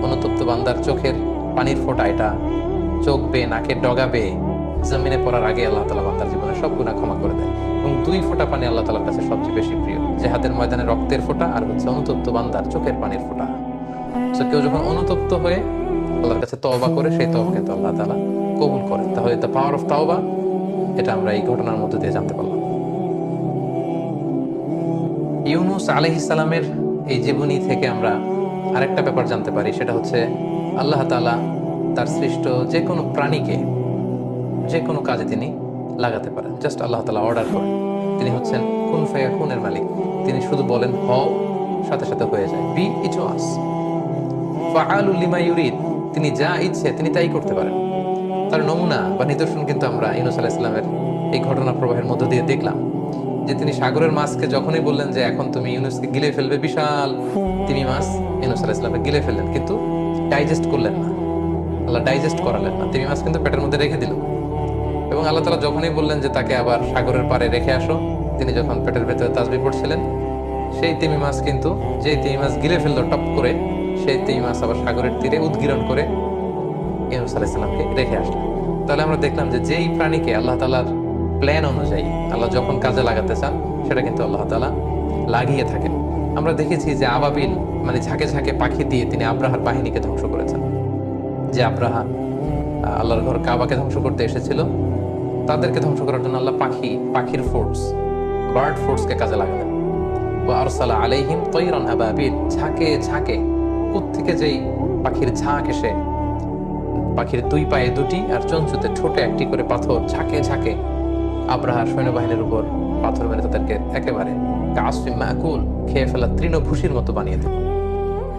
অনুতপ্ত বান্দার চোখের পানির ফোঁটা, এটা চোখ বেয়ে, নাকের ডগা বেয়ে জমিনে পড়ার আগে আল্লাহ তাআলা বান্দার জীবনে সব গুনাহ ক্ষমা করে দেয়। এবং 2 ফোঁটা পানি আল্লাহ তাআলার কাছে সবচেয়ে বেশি প্রিয়, জিহাদের ময়দানে রক্তের ফোঁটা আর হচ্ছে অনুতপ্ত বান্দার চোখের পানির ফোঁটা। তো কেউ যখন অনুতপ্ত হয়ে আল্লাহর কাছে তওবা করে, সেই তওবা কিন্তু আল্লাহ তাআলা কবুল করে। তাহলে দ্য পাওয়ার অফ তাওবা, এটা আমরা এই ঘটনার মধ্যে দিয়ে জানতে পারলাম। ইউনুস আলাইহিস সালামের এই জীবনী থেকে আমরা আরেকটা ব্যাপার জানতে পারি, সেটা হচ্ছে আল্লাহ তাআলা তার সৃষ্ট যে কোনো প্রাণীকে যে কোনো কাজে তিনি লাগাতে পারেন। জাস্ট আল্লাহ তাআলা অর্ডার করেন। তিনি হচ্ছেন কুন ফায়াকুনের মালিক। তিনি শুধু বলেন হও, সাথে সাথে হয়ে যায়। বি ইট ওয়াজ ফাআলু লিমা ইউরিদ, তিনি যা ইচ্ছে তিনি তাই করতে পারেন। তার নমুনা বা নিদর্শন কিন্তু আমরা ইউনুস আলাইহিস সালামের এই ঘটনা প্রবাহের মধ্য দিয়ে দেখলাম, যে তিনি সাগরের মাছকে যখনই বললেন যে এখন তুমি ইউনুসকে গিলে ফেলবে, বিশাল তিমি মাছ ইউনুস আলাইহিস সালামকে গিলে ফেললেন, কিন্তু ডাইজেস্ট করলেন না। আল্লাহ ডাইজেস্ট করালেন না, তিমি মাছ কিন্তু পেটের মধ্যে রেখে দিল। এবং আল্লাহ তাআলা যখনই বললেন যে তাকে আবার সাগরের পাড়ে রেখে আসো, তিনি যখন পেটের ভেতরে তাসবিহ পড়ছিলেন, সেই তিমি মাছ কিন্তু, যে তিমি মাছ গিলে ফেললো টপ করে, সেই তিমি মাছ আবার সাগরের তীরে উদ্গীরণ করে ইউনুস আলাইহিস সালামকে রেখে আসলেন। তাহলে আমরা দেখলাম যে যেই প্রাণীকে আল্লাহ তাআলার প্ল্যান অনুযায়ী আল্লাহ যখন কাজে লাগাতে চান, সেটা কিন্তু আল্লাহ তাআলা লাগিয়ে থাকেন। আমরা দেখেছি যে আবাবিল মানে ঝাঁকে ঝাঁকে পাখি দিয়ে তিনি আব্রাহার বাহিনীকে ধ্বংস করেছেন। যে আব্রাহা আল্লাহর ঘর কাবাকে ধ্বংস করতে এসেছিল, তাদেরকে ধ্বংস করার জন্য আল্লাহ পাখির ফোর্স, বার্ড ফোর্সকে কাজে লাগালেন। ওয়া আরসালা আলাইহিম তায়রান আবাবিল, ঝাঁকে ঝাঁকে কোত্থেকে যেই পাখির ঝাঁক এসে, পাখির 2 পায়ে 2টি আর চঞ্চুতে ঠোঁটে 1টি করে পাথর ঝাঁকে ঝাঁকে আব্রাহার সৈন্যবাহিনীর উপর পাথর মেরে তাদেরকে একেবারে কাসফিম মাকুল, খেয়ে ফেলা তৃণভূষির মতো বানিয়ে দেন।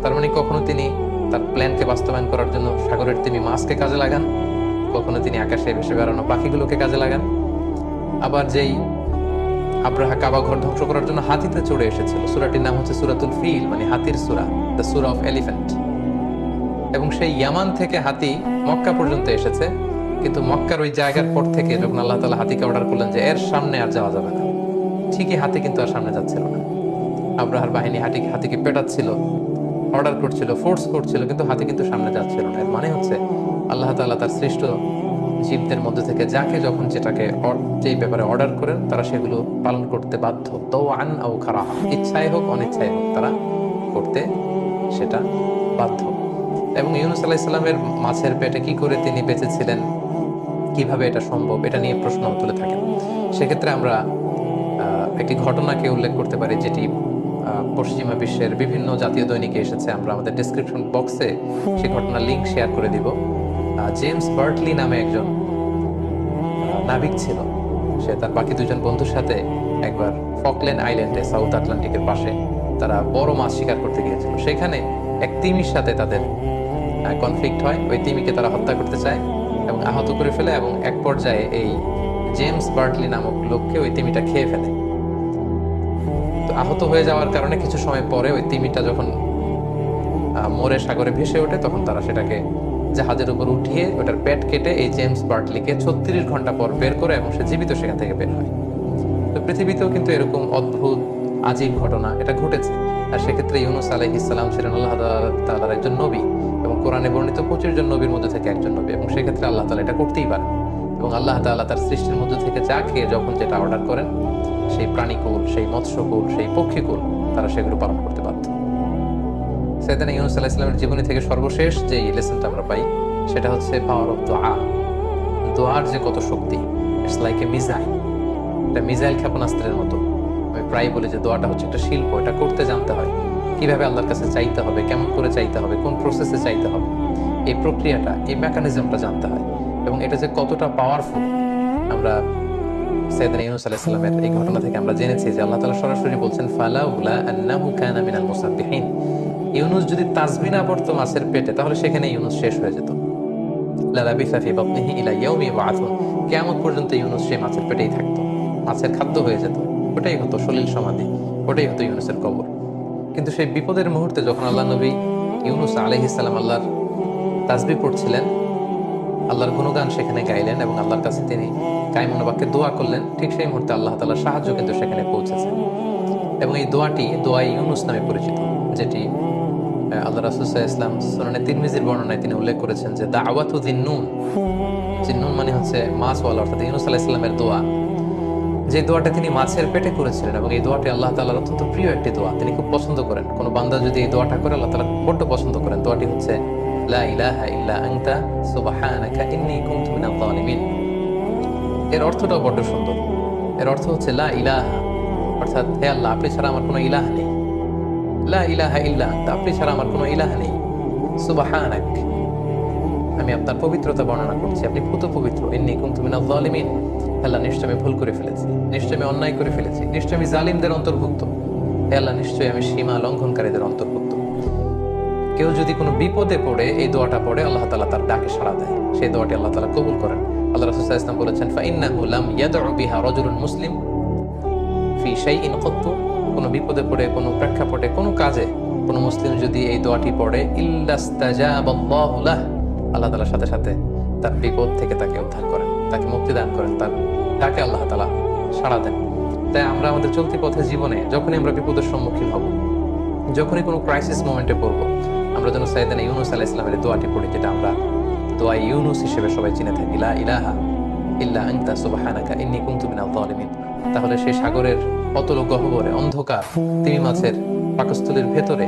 তার মানে কখনো তিনি তার প্ল্যানকে বাস্তবায়ন করার জন্য সাগরের তিমি মাছকে কাজে লাগান, কখনো তিনি আকাশে ভেসে বেড়ানো পাখিগুলোকে কাজে লাগান। আবার যেই আব্রাহা কাবা ঘর ধ্বংস করার জন্য হাতিতে চড়ে এসেছিল, সূরাটির নাম হচ্ছে সূরাতুল ফিল, মানে হাতির সূরা, দ্য সূরা অফ এলিফ্যান্ট। এবং সেই ইয়ামান থেকে হাতি মক্কা পর্যন্ত এসেছে, কিন্তু মক্কার ওই জায়গার পর থেকে যখন আল্লাহ তাআলা হাতিকে অর্ডার করলেন যে এর সামনে আর যাওয়া যাবে না, ঠিকই হাতি কিন্তু আর সামনে যাচ্ছিল না। আব্রাহার বাহিনী হাতিকে পেটাচ্ছিল, অর্ডার করছিল, ফোর্স করছিল, কিন্তু হাতি কিন্তু সামনে যাচ্ছিল না। এর মানে হচ্ছে আল্লাহ তাআলা তার সৃষ্ট জীবদের মধ্যে থেকে যাকে যখন যেই ব্যাপারে অর্ডার করেন, তারা সেগুলো পালন করতে বাধ্য। তাওআন আও কারাহা, ইচ্ছায় হোক অনিচ্ছায় হোক, তারা করতে সেটা বাধ্য। এবং ইউনুস আলাইহিস সালামের মাছের পেটে কি করে তিনি বেঁচেছিলেন, কিভাবে এটা সম্ভব, এটা নিয়ে প্রশ্ন তুলে থাকেন। সেক্ষেত্রে আমরা একটি ঘটনাকে উল্লেখ করতে পারি, যেটি পশ্চিমা বিশ্বের বিভিন্ন জাতীয় দৈনিকে এসেছে। আমরা আমাদের ডেসক্রিপশন বক্সে সেই ঘটনার লিঙ্ক শেয়ার করে দিব। জেমস বার্টলি নামে একজন নাবিক ছিল। সে তার বাকি 2 জন বন্ধুর সাথে একবার ফকল্যান্ড আইল্যান্ডে, সাউথ আটলান্টিকের পাশে, তারা বড় মাছ শিকার করতে গিয়েছিল। সেখানে এক তিমির সাথে তাদের কনফ্লিক্ট হয়। ওই তিমিকে তারা হত্যা করতে চায় এবং আহত করে ফেলে, এবং এক পর্যায়ে এই জেমস বার্টলি নামক লোককে ওই তিমিটা খেয়ে ফেলে। তো আহত হয়ে যাওয়ার কারণে কিছু সময় পরে ওই তিমিটা যখন মরে সাগরে ভেসে ওঠে, তখন তারা সেটাকে জাহাজের উপর উঠিয়ে ওটার পেট কেটে এই জেমস বার্টলিকে 36 ঘন্টা পর বের করে, এবং সে জীবিত সেখান থেকে বের হয়। তো পৃথিবীতেও কিন্তু এরকম অদ্ভুত আজীব ঘটনা এটা ঘটেছে। আর সেক্ষেত্রে ইউনুস আলাইহিস সালাম ছিলেন আল্লাহ তাআলার একজন নবী, এবং কোরআনে বর্ণিত 25 জন নবীর মধ্যে থেকে একজন নবী, এবং সেক্ষেত্রে আল্লাহ তাআলা এটা করতেই পারেন। এবং আল্লাহ তাআলা তার সৃষ্টির মধ্যে থেকে যাকে যখন যেটা অর্ডার করেন, সেই প্রাণীকুল, সেই মৎস্যকুল, সেই পক্ষীকুল, তারা সেগুলো পালন করতে বাধ্য। সাইয়েদনা ইউনুস আলাইহিস সালামের জীবনী থেকে সর্বশেষ যে লেসনটা আমরা পাই, সেটা হচ্ছে পাওয়ার অফ দোয়া। দোয়ার যে কত শক্তি, ইটস লাইক এ মিসাইল। এটা মিসাইল ক্ষেপণাস্ত্রের মতো। আমি প্রায় বলি যে দোয়াটা হচ্ছে একটা শিল্প, এটা করতে জানতে হয়। কিভাবে আল্লাহর কাছে চাইতে হবে, কেমন করে চাইতে হবে, কোন প্রসেসে চাইতে হবে, এই প্রক্রিয়াটা, এই মেকানিজমটা জানতে হয়। এবং এটা যে কতটা পাওয়ারফুল, আমরা সাইয়েদনা ইউনুস আলাইহিস সালামের এই ঘটনা থেকে আমরা জেনেছি যে আল্লাহ তাআলা সরাসরি বলছেন, ফালাউলা আন্নাহু কানা মিনাল মুসাব্বিহিন। ইউনুস যদি তাসবিহ না পড়তো মাছের পেটে, তাহলে সেখানে ইউনুস শেষ হয়ে যেত। লা লাবিসা ফি বাতনিহি ইলা ইয়াউমি ইউবআথুন, কিয়ামত পর্যন্ত ইউনুস সেই মাছের পেটেই থাকতো, মাছের খাদ্য হয়ে যেত। ওটাই হতো সলিল সমাধি, ওটাই হতো ইউনুসের কবর। কিন্তু সেই বিপদের মুহূর্তে যখন আল্লাহ নবী ইউনুস আলাইহিস সালাম আল্লাহর তাসবিহ পড়ছিলেন, আল্লাহর গুণগান সেখানে গাইলেন এবং আল্লাহর কাছে তিনি কায়মন বাক্যে দোয়া করলেন। ঠিক সেই মুহূর্তে আল্লাহ তাআলার সাহায্য কিন্তু সেখানে পৌঁছেছে এবং এই দোয়াটি দোয়াই ইউনুস নামে পরিচিত, যেটি আল্লাহ রাসূল সাল্লাল্লাহু আলাইহি ওয়াসাল্লাম সুনানে তিরমিজির বর্ণনায় তিনি উল্লেখ করেছেন যে দাওয়াতু যিন্নুন, যিন্নুন মানে হচ্ছে মাছওয়ালা, অর্থাৎ ইউনুস আলাইহিস সালামের দোয়া। যে দোয়াটা তিনি মাছের পেটে করেছিলেন এবং এই দোয়াটি আল্লাহ তাআলার অত্যন্ত প্রিয় একটি দোয়া, তিনি খুব পছন্দ করেন। কোনো বান্দা যদি এই দোয়াটা করে আল্লাহ তাআলা বড্ড পছন্দ করেন। দোয়াটি হচ্ছে লা ইলাহা ইল্লা আনতা সুবহানাকা ইন্নী কুনতু মিনাল যালিমিন। এর অর্থটাও বড্ড সুন্দর। এর অর্থ হচ্ছে লা ইলাহা, অর্থাৎ হে আল্লাহ আপনি ছাড়া আমার কোনো ইলাহ নেই। লা ইলাহা ইল্লা আনতা, আপনি ছাড়া আমার কোনো ইলাহ নেই। সুবহানাক, আমি আপনার পবিত্রতা বর্ণনা করছি, আপনি পুত পবিত্র। ইন্নী কুনতু মিনাল যালিমিন, আল্লাহ নিশ্চয় আমি ভুল করে ফেলেছি, নিশ্চয় আমি অন্যায় করে ফেলেছি, নিশ্চয় আমি জালিমদের অন্তর্ভুক্ত। হে আল্লাহ নিশ্চয়ই আমি সীমা লঙ্ঘনকারীদের অন্তর্ভুক্ত। কেউ যদি কোনো বিপদে পড়ে এই দোয়াটা পড়ে আল্লাহ তাআলা তার ডাকে সাড়া দেয়, সেই দোয়াটি আল্লাহ তাআলা কবুল করেন। আল্লাহ রাসূল সাল্লাল্লাহু আলাইহি ওয়াসাল্লাম বলেছেন ফাইন্নাহু লাম ইয়াদউ বিহা রাজুলুন মুসলিম ফি শাইইন কত্তু, কোনো বিপদে পড়ে, কোনো প্রেক্ষাপটে, কোনো কাজে কোনো মুসলিম যদি এই দোয়াটি পড়ে ইল্লাস্তাজাবাল্লাহু লাহ, আল্লাহ তাআলার সাথে সাথে তার বিপদ থেকে তাকে উদ্ধার করেন, তাকে মুক্তি দান করেন, তার ডাকে আল্লাহ তাআলা সাড়া দেন। তাই আমরা আমাদের চলতি পথে জীবনে যখনই আমরা বিপদের সম্মুখীন হব, যখনই কোনো ক্রাইসিস মোমেন্টে পড়বো, আমরা যেন সাইয়েদনা ইউনুস আলাইহিস সালামের দোয়াটি পড়ি, যেটা আমরা দোয়া ইউনুস হিসেবে সবাই চিনে থাকি, লা ইলাহা ইল্লা আনতা সুবহানাকা ইন্নী কুনতু মিনাল যালিমিন। তাহলে সেই সাগরের অতল গহ্বরে অন্ধকার তিমি মাছের পাকস্থলীর ভেতরে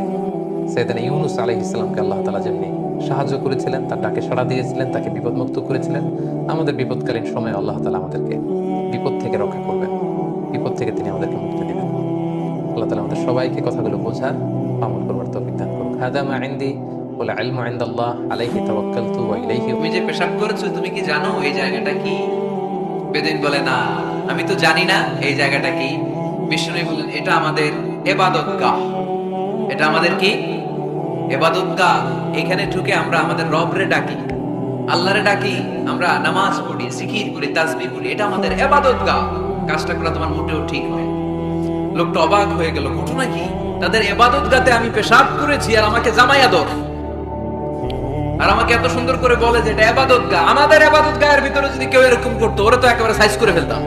সাইয়েদনা ইউনুস আলাইহিস সালামকে আল্লাহ তাআলা যেমনি সাহায্য করেছিলেন, তার ডাকে সাড়া দিয়েছিলেন, তাকে বিপদমুক্ত করেছিলেন, আমাদের বিপদকালীন সময়ে আল্লাহ তাআলা আমাদেরকে বিপদ থেকে রক্ষা করবেন, বিপদ থেকে তিনি আমাদেরকে মুক্তি দিবেন। আল্লাহ তাআলা আমাদের সবাইকে কথাগুলো বোঝার, আমল করবার তৌফিক দান করুন। হাদা মা ইনদি ওয়াল ইলমু ইনদাল্লাহ আলাইহি তাওয়াক্কালতু ওয়া ইলাইহি। তুমি যে পেশাব করেছো, তুমি কি জানো এই জায়গাটা কি? বেদুইন বলে না, আমি তো জানি না এই জায়গাটা কি। বিষ্ণু বলেন এটা আমাদের ইবাদতগাহ, এটা আমাদের কি ইবাদতগাহ। এখানে ঢুকে আমরা আমাদের রবরে ডাকি, আল্লাহরে ডাকি, আমরা নামাজ পড়ি, জিকির করি, তাসবিহ পড়ি, এটা আমাদের ইবাদতগাহ। কাজটা করা তোমার মোটেও ঠিক নয়। লোকটা অবাক হয়ে গেল, ঘটনা কি? তাদের ইবাদতগাতে আমি পেশাব করেছি আর আমাকে জামাই আদর, আর আমাকে এত সুন্দর করে বলে যে এটা ইবাদতগাহ। আমাদের ইবাদতগাহের ভিতরে যদি কেউ এরকম করতো, ওরা তো একেবারে সাইজ করে ফেলতাম।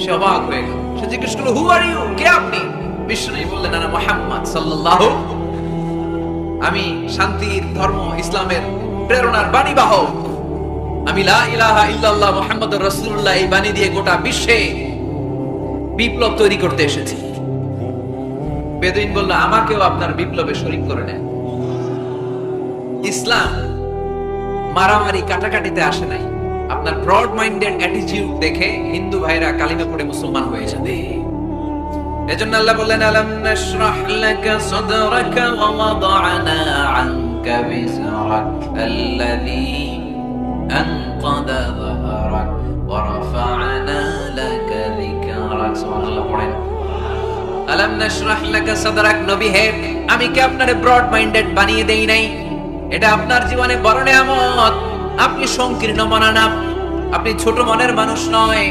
সে অবাক হয়ে গেল, সে জিজ্ঞেস করলো হু আর ইউ, কে আপনি? বিষ্ণু বললেন আনা মুহাম্মদ সাল্লাল্লাহু, আমি শান্তির ধর্ম ইসলামের প্রেরণার বাণী বাহক। আমি লা ইলাহা ইল্লাল্লাহ মুহাম্মাদুর রাসূলুল্লাহ এই বাণী দিয়ে গোটা বিশ্বে বিপ্লব তৈরি করতে এসেছি। বেদুইন বলল আমাকেও আপনার বিপ্লবে শরীক করে নেন। ইসলাম মারামারি কাটাকাটিতে আসে নাই। আপনার ব্রড মাইন্ডেড অ্যাটিটিউড দেখে হিন্দু ভাইরা কালিমা পড়ে মুসলমান হয়ে যাবে। এজন্য আল্লাহ বললেন আলাম নাশরাহ লাকা সাদরাকা ওয়া ওয়াদা'না আনকা বিজরাক আল্লাযী আনকাদা যাহরাক ওয়া রাফা'না লাকা যিকরাক। সুবহানাল্লাহ পড়েন। আলাম নাশরাহ লাকা সাদরাক, নবী হে আমি কি আপনারে ব্রড মাইন্ডেড বানিয়ে দেই নাই? এটা আপনার জীবনে বড় নিয়ামত। আপনি সংকীর্ণ মনা না, আপনি ছোট মনের মানুষ নয়,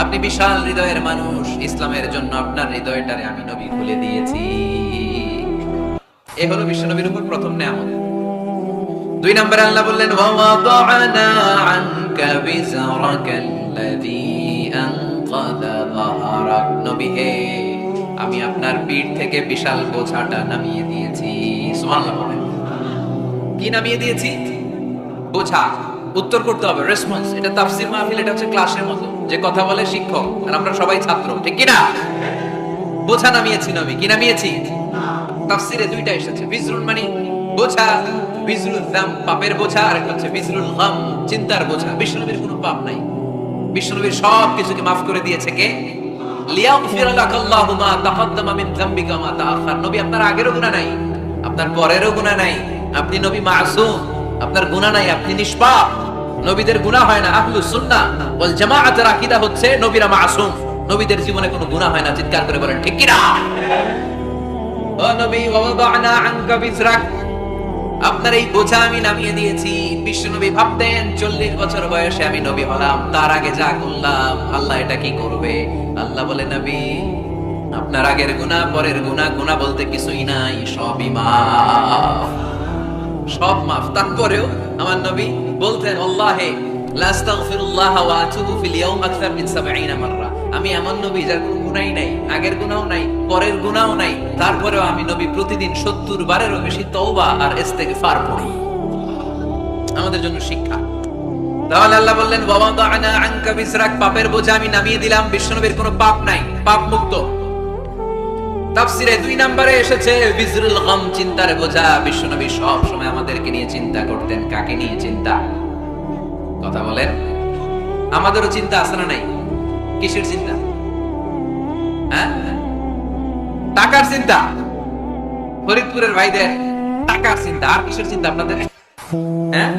আপনি বিশাল হৃদয়ের মানুষ। ইসলামের জন্য আপনার হৃদয়টারে আমি নবী খুলে দিয়েছি। এ হলো বিশ্ব নবীর উপর প্রথম নিয়ামত। দুই নম্বরে আল্লাহ বললেন ওয়া ওয়াদা'না আনকা বিজরাকাল্লাযী আনকাদা যাহরাক, নবী হে আমি আপনার পিঠ থেকে বিশাল বোঝাটা নামিয়ে দিয়েছি। সুবহানাল্লাহ বলেন। কি নামিয়ে দিয়েছি? বোঝা। উত্তর করতে হবে, রেসপন্স। এটা তাফসীর মাহফিল, এটা হচ্ছে ক্লাসের মতো, যে কথা বলে শিক্ষক আর আমরা সবাই ছাত্র, ঠিক কি না? বোঝা নামিয়েছি নবী। কি নামিয়েছি? তাফসীরে দুইটা এসেছে, বিজরুন মানে বোঝা, বিজরুল যাম পাপের বোঝা, আর একটা হচ্ছে বিজরুল গাম চিন্তার বোঝা। বিশ্বনবীর কোনো পাপ নাই, বিশ্বনবীর সব কিছুকে মাফ করে দিয়েছে কে? লিয়াগফির লাকাল্লাহু মা তাকাদ্দামা মিন যামবিকা মা তাআখার। নবী আপনার আগেরও গুনাহ নাই, আপনার পরেরও গুনাহ নাই, আপনি নবী মাসুম, আপনার গুনাহ নাই, আপনি নিষ্পাপ। নবীদের গুনাহ হয় না। আহলুস সুন্নাহ ওয়াল জামাআতের আকীদা হচ্ছে নবীরা মাসুম, নবীদের জীবনে কোনো গুনাহ হয় না। চিৎকার করে বলেন ঠিক কি না? ও নবী ওয়া ওয়াদা'না আনকা বিজরাক, আপনার এই বোঝা আমি নামিয়ে দিয়েছি। বিশ্বনবী ভাবতেন 40 বছর বয়সে আমি নবী হলাম, তার আগে যা করলাম আল্লাহ এটা কি করবে? আল্লাহ বলে নবী আপনার আগের গুনাহ, পরের গুনাহ, গুনাহ বলতে কিছুই নাই, সবই মাফ। সব মাফ। তারপরেও আমার নবী বলতেন আল্লাহে লা আস্তাগফিরুল্লাহ ওয়া আতুবু ফিল ইয়াউম আকসার মিন 70 মাররা। আমি এমন নবী যার কোনো গুনাহই নাই, আগের গুনাহও নাই, পরের গুনাহও নাই, তারপরেও আমি নবী প্রতিদিন 70 বারেরও বেশি তওবা আর ইস্তেগফার পড়ি। আমাদের জন্য শিক্ষা। তাহলে আল্লাহ বললেন ওয়াদানা আনকা বিসরাক, পাপের বোঝা আমি নামিয়ে দিলাম। বিশ্বনবীর কোনো পাপ নাই, পাপ মুক্ত। তাফসিরে 2 নম্বরে এসেছে বিজরুল গাম, চিন্তার বোঝা। বিশ্বনবী সব সময় আমাদেরকে নিয়ে চিন্তা করতেন। কাকে নিয়ে চিন্তা? কথা বলেন। আমাদেরও চিন্তা আছে না নাই? কিসের চিন্তা? হ্যাঁ, টাকার চিন্তা। ফরিদপুরের ভাইদের টাকার চিন্তা। আর কিসের চিন্তা আপনাদের? হ্যাঁ,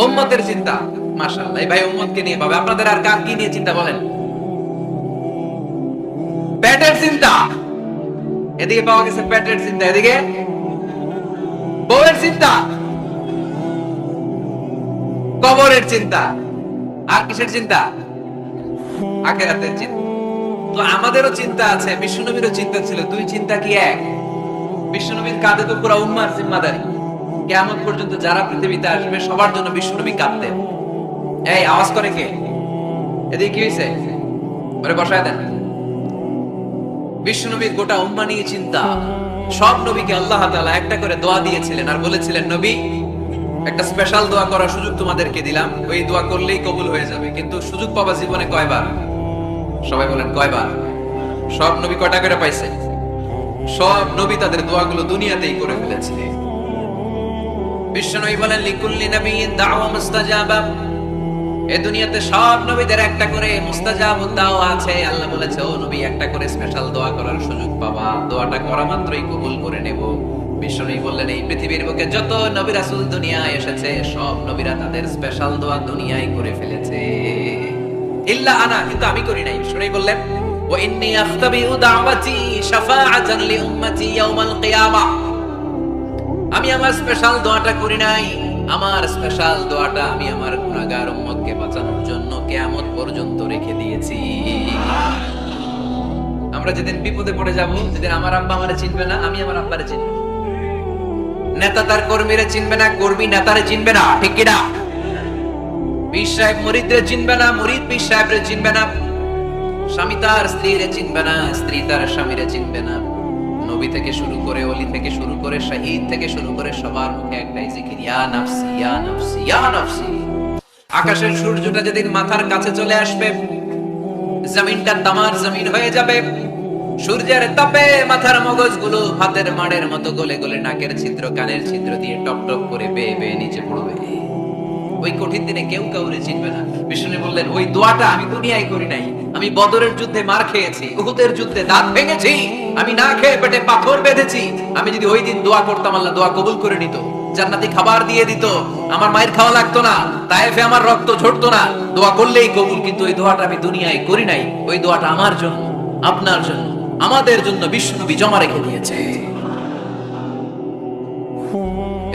উম্মতের চিন্তা। মাশাআল্লাহ, এই ভাই উম্মতকে নিয়ে ভাবে। আপনাদের আর কার কি নিয়ে চিন্তা বলেন? পেটের চিন্তা। এদিকে পাওয়া গেছে পেটের চিন্তা, এদিকে বউয়ের চিন্তা, কবরের চিন্তা। আর কিসের চিন্তা? আখিরাতের চিন্তা। তো আমাদেরও চিন্তা আছে, বিশ্বনবীরও চিন্তা ছিল। 2 চিন্তা কি এক? বিশ্বনবীর কাঁধে তো পুরো উম্মার জিম্মাদারি। কিয়ামত পর্যন্ত যারা পৃথিবীতে আসবে সবার জন্য বিশ্বনবী কাঁদতেন। এই আওয়াজ করে কে? এদিকে কি হইছে? ওরে বসায় দেন। বিশ্বনবীর গোটা উম্মাহ নিয়ে চিন্তা। সব নবীকে আল্লাহ তাআলা একটা করে দোয়া দিয়েছিলেন আর বলেছিলেন, নবী একটা স্পেশাল দোয়া করার সুযোগ তোমাদেরকে দিলাম, ওই দোয়া করলেই কবুল হয়ে যাবে। কিন্তু সুযোগ পাবা জীবনে কয়বার? সবাই বলেন কয়বার? সব নবী কয়টা করে পাইছে? সব নবী তাদের দোয়াগুলো দুনিয়াতেই করে ফেলেছে। বিশ্বনবী বলেন লিকুল্লি নাবিয়্যিন দাওয়া মুস্তাজাবা। এই দুনিয়াতে সব নবীদের একটা করে মুস্তাজাবুদ দাওয়া আছে। আল্লাহ বলেছে, ও নবী একটা করে স্পেশাল দোয়া করার সুযোগ পাবা, দোয়াটা করা মাত্রই কবুল করে নেব। বিশ্বনবী বললেন, এই পৃথিবীর বুকে যত নবী রাসূল দুনিয়ায় এসেছে সব নবীরা তাদের স্পেশাল দোয়া দুনিয়ায় করে ফেলেছে, ইল্লা আনা, কিন্তু আমি করি নাই। বিশ্বনবী বললেন, ওয়া ইন্নী আখতাবিউ দাওয়াতি শাফাআতান লি উম্মতি ইয়াউমাল কিয়ামাহ। আমি আমার স্পেশাল দোয়াটা করি নাই। আমার স্পেশাল দোয়াটা আমি আমার গুনাহগার উম্মতকে বাঁচানোর জন্য কিয়ামত পর্যন্ত রেখে দিয়েছি। আমরা যেদিন বিপদে পড়ে যাব, যেদিন আমার আব্বা আমারে চিনবে না, আমি আমার আব্বারে চিনব। নেতা তার কর্মীরে চিনবে না, কর্মী নেতারে চিনবে না, ঠিক কি না? পীর সাহেব মুরিদরে চিনবে না, মুরিদ পীর সাহেবরে চিনবে না। স্বামী তার স্ত্রীরে চিনবে না, স্ত্রী তার স্বামীরে চিনবে না। নবী থেকে শুরু করে, ওলি থেকে শুরু করে, শহীদ থেকে শুরু করে সবার মুখে একটাই জিকির, ইয়া নাফসি ইয়া নাফসি ইয়া নাফসি। আকাশের সূর্যটা যেদিন মাথার কাছে চলে আসবে, জমিনটা তামার জমিন হয়ে যাবে। সূর্যের তাপে মাথার মগজগুলো ভাতের মাড়ের মতো গলে গলে নাকের ছিদ্র, কানের ছিদ্র দিয়ে টপ টপ করে বেয়ে বেয়ে নিচে পড়বে। ওই কঠিন দিনে কেউ কাউরে চিনবে না। বিষ্ণু বললেন, ওই দোয়াটা আমি দুনিয়ায় করি নাই। আমি বদরের যুদ্ধে মার খেয়েছি, উহুদের যুদ্ধে দাঁত ভেঙেছি, আমি না খেয়ে পেটে পাথর বেঁধেছি। আমি যদি ওই দিন দোয়া করতাম, আল্লাহ দোয়া কবুল করে নিত, জান্নাতি খাবার দিয়ে দিত, আমার মায়ের খাওয়া লাগতো না, তায়েফে আমার রক্ত ঝরতো না, দোয়া করলেই কবুল। কিন্তু ওই দোয়াটা আমি দুনিয়ায় করি নাই। ওই দোয়াটা আমার জন্য, আপনার জন্য, আমাদের জন্য বিশ্বনবী জমা রেখে দিয়েছে।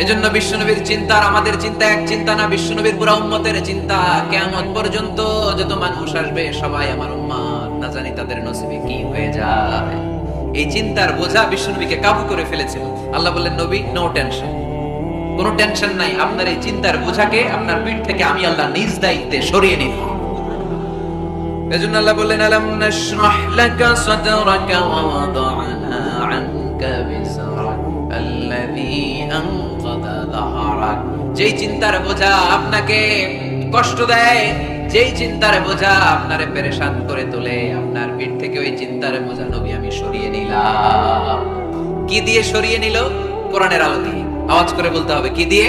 এজন্য বিশ্বনবীর চিন্তা আর আমাদের চিন্তা এক চিন্তা না। বিশ্বনবীর পুরা উম্মতের চিন্তা, কিয়ামত পর্যন্ত যত মানুষ আসবে সবাই আমার উম্মত, না জানি তাদের নসিবে কি হয়ে যায়। এই চিন্তার বোঝা বিশ্বনবীকে কাবু করে ফেলেছিল। আল্লাহ বললেন, নবী নো টেনশন, কোনো টেনশন নাই। আপনার এই চিন্তার বোঝাকে আপনার পিঠ থেকে আমি আল্লাহ নিজ দায়িত্বে সরিয়ে নিব। এজন্য আল্লাহ বললেন, আলাম নাশরাহ লাকা সাদরাকা ওয়া ওয়াদা'না আনকা বিসরাক আল্লাযী আনকাযা যাহরাক। যেই চিন্তার বোঝা আপনাকে কষ্ট দেয়, যেই চিন্তার বোঝা আপনারে পেরেশান করে তোলে, আপনার পিঠ থেকে ওই চিন্তার বোঝা নবী আমি সরিয়ে নিলাম। কি দিয়ে সরিয়ে নিল? কোরআনের আলো দিয়ে। আওয়াজ করে বলতে হবে, কি দিয়ে?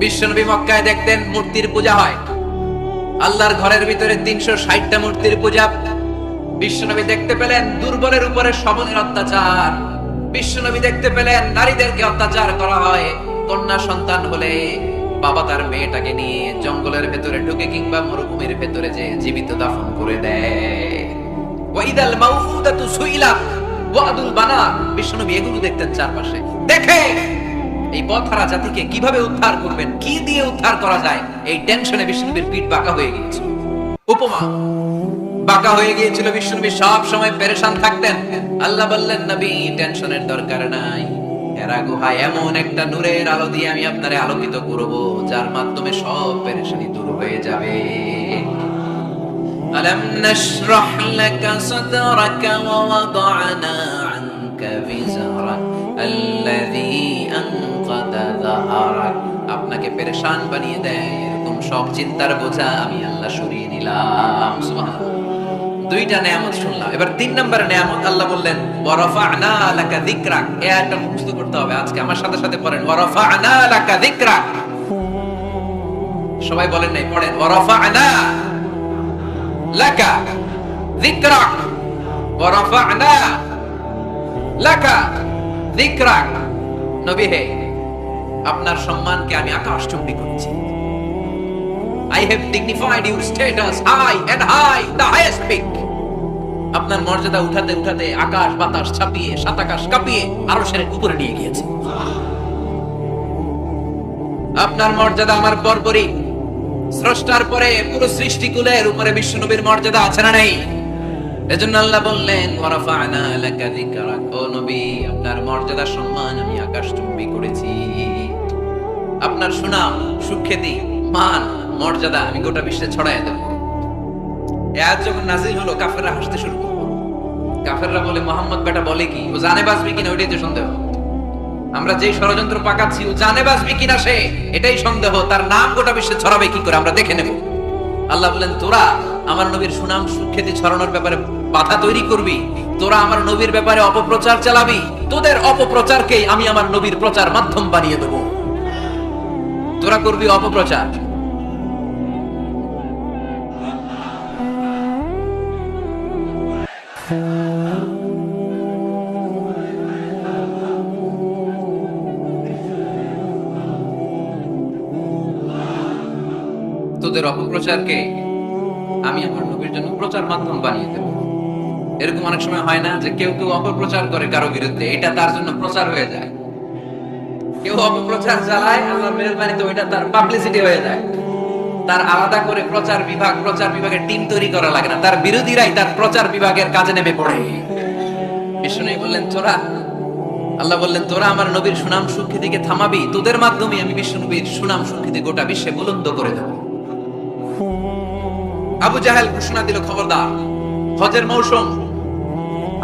বিশ্বনবী মক্কায় দেখতেন মূর্তির পূজা হয়। আল্লাহর ঘরের ভিতরে 360টা মূর্তির পূজা। বিশ্বনবী দেখতে পেলেন দুর্বলের উপরে সবলের অত্যাচার। বিশ্বনবী দেখতে পেলেন নারীদেরকে অত্যাচার করা হয়। কন্যা সন্তান হলে বাবা তার মেয়েটাকে নিয়ে জঙ্গলের ভেতরে ঢুকে কিংবা মরুভূমির ভেতরে যে জীবিত দাফন করে দেয়। ওয়াইদাল মাউউদাতু সুইলাত ওয়াদুল বানা। বিশ্বনবী এগুলো দেখতেন চারপাশে। দেখে এই পথহারা জাতিকে কিভাবে উদ্ধার করবেন, কি দিয়ে উদ্ধার করা যায়, এই টেনশনে বিশ্বনবীর পিঠ বাঁকা হয়ে গিয়েছিল। উপমা বাঁকা হয়ে গিয়েছিল। বিশ্বনবী সব সময় পেরেশান থাকতেন। আল্লাহ বললেন, নবী টেনশনের দরকার নাই, হেরা গুহায় এমন একটা নূরের আলো দিয়ে আমি আপনারে আলোকিত করব যার মাধ্যমে সব পেরেশানি দূর হয়ে যাবে। আলাম নাশরাহ লাকা সাদরাকা ওয়া ওয়াদা'না আনকা বিজরাক আল্লাযী আনকাদা যাহরাক। আপনাকে পেরেশান বানিয়ে দেয় এরকম সব চিন্তার বোঝা আমি আল্লাহ সরিয়ে নিলাম। সুবহানাল্লাহ। দুইটা নিয়ামত শুনলাম, এবার 3 নম্বরের নিয়ামত আল্লাহ বললেন ওয়া রাফা'না লাকা যিকরাক। এই আয়াতটা মুখস্থ করতে হবে আজকে, আমার সাথে সাথে পড়েন ওয়া রাফা'না লাকা যিকরাক। সবাই বলেন নাই, পড়েন ওয়া রাফা'না লাকা যিকরাক ওয়া রাফা'না লাকা যিকরাক। নবী হে, আপনার সম্মানকে আমি আকাশচুম্বী করেছি। I have dignified your status high and high, the highest peak. আপনার মর্যাদা উঠাতে উঠাতে আকাশ বাতাস ছাপিয়ে সাত আকাশ কাঁপিয়ে আরশের উপরে নিয়ে গিয়েছে। আপনার মর্যাদা আমার পরপরই, স্রষ্টার পরে পুরো সৃষ্টিকুলের উপরে বিশ্বনবীর মর্যাদা আছে না নেই? এজন্য আল্লাহ বললেন ওয়া রাফা'না লাকা যিকরাক। ও নবী, আপনার মর্যাদা সম্মান আমি আকাশচুম্বী করেছি। আপনার সুনাম, সুখ্যাতি, মান, মর্যাদা আমি গোটা বিশ্বে ছড়ায় দেব। এই আয়াত যখন নাযিল হলো কাফেররা হাসতে শুরু করলো। কাফেররা বলে মুহাম্মদ বেটা বলে কি, ও জানে বাঁচবে কিনা ওইটাই তো সন্দেহ। আমরা যেই ষড়যন্ত্র পাকাচ্ছি ও জানে বাঁচবে কিনা সে এটাই সন্দেহ, তার নাম গোটা বিশ্বে ছড়াবে কি করে আমরা দেখে নেব। আল্লাহ বলেন তোরা আমার নবীর সুনাম সুখ্যাতি ছড়ানোর ব্যাপারে বাধা তৈরি করবি, তোরা আমার নবীর ব্যাপারে অপপ্রচার চালাবি, তোদের অপপ্রচারকেই আমি আমার নবীর প্রচার মাধ্যম বানিয়ে দেব। তোরা করবি অপপ্রচার। তোদের অপপ্রচারকে আমি আমার নবীর জন্য প্রচার মাধ্যম বানিয়ে দেব। এরকম অনেক সময় হয় না যে কেউ কেউ অপপ্রচার করে কারো বিরুদ্ধে, এটা তার জন্য প্রচার হয়ে যায়। কেউ অপপ্রচার চালায়, আল্লাহর মেহেরবানিতে ওইটা তার পাবলিসিটি হয়ে যায়। তার আলাদা করে প্রচার বিভাগের টিম তৈরি করা লাগে না, তার বিরোধীরাই তার প্রচার বিভাগের কাজে নেমে পড়ে। বিষ্ণু বললেন তোরা, আল্লাহ বললেন তোরা আমার নবীর সুনাম সুখ্যাতিকে থামাবি, তোদের মাধ্যমে আমি বিশ্ব নবীর সুনাম সুখ্যাতি গোটা বিশ্বে বুলন্দ করে দেব। আবু জাহেল ঘোষণা দিল, খবরদার, হজের মৌসুম,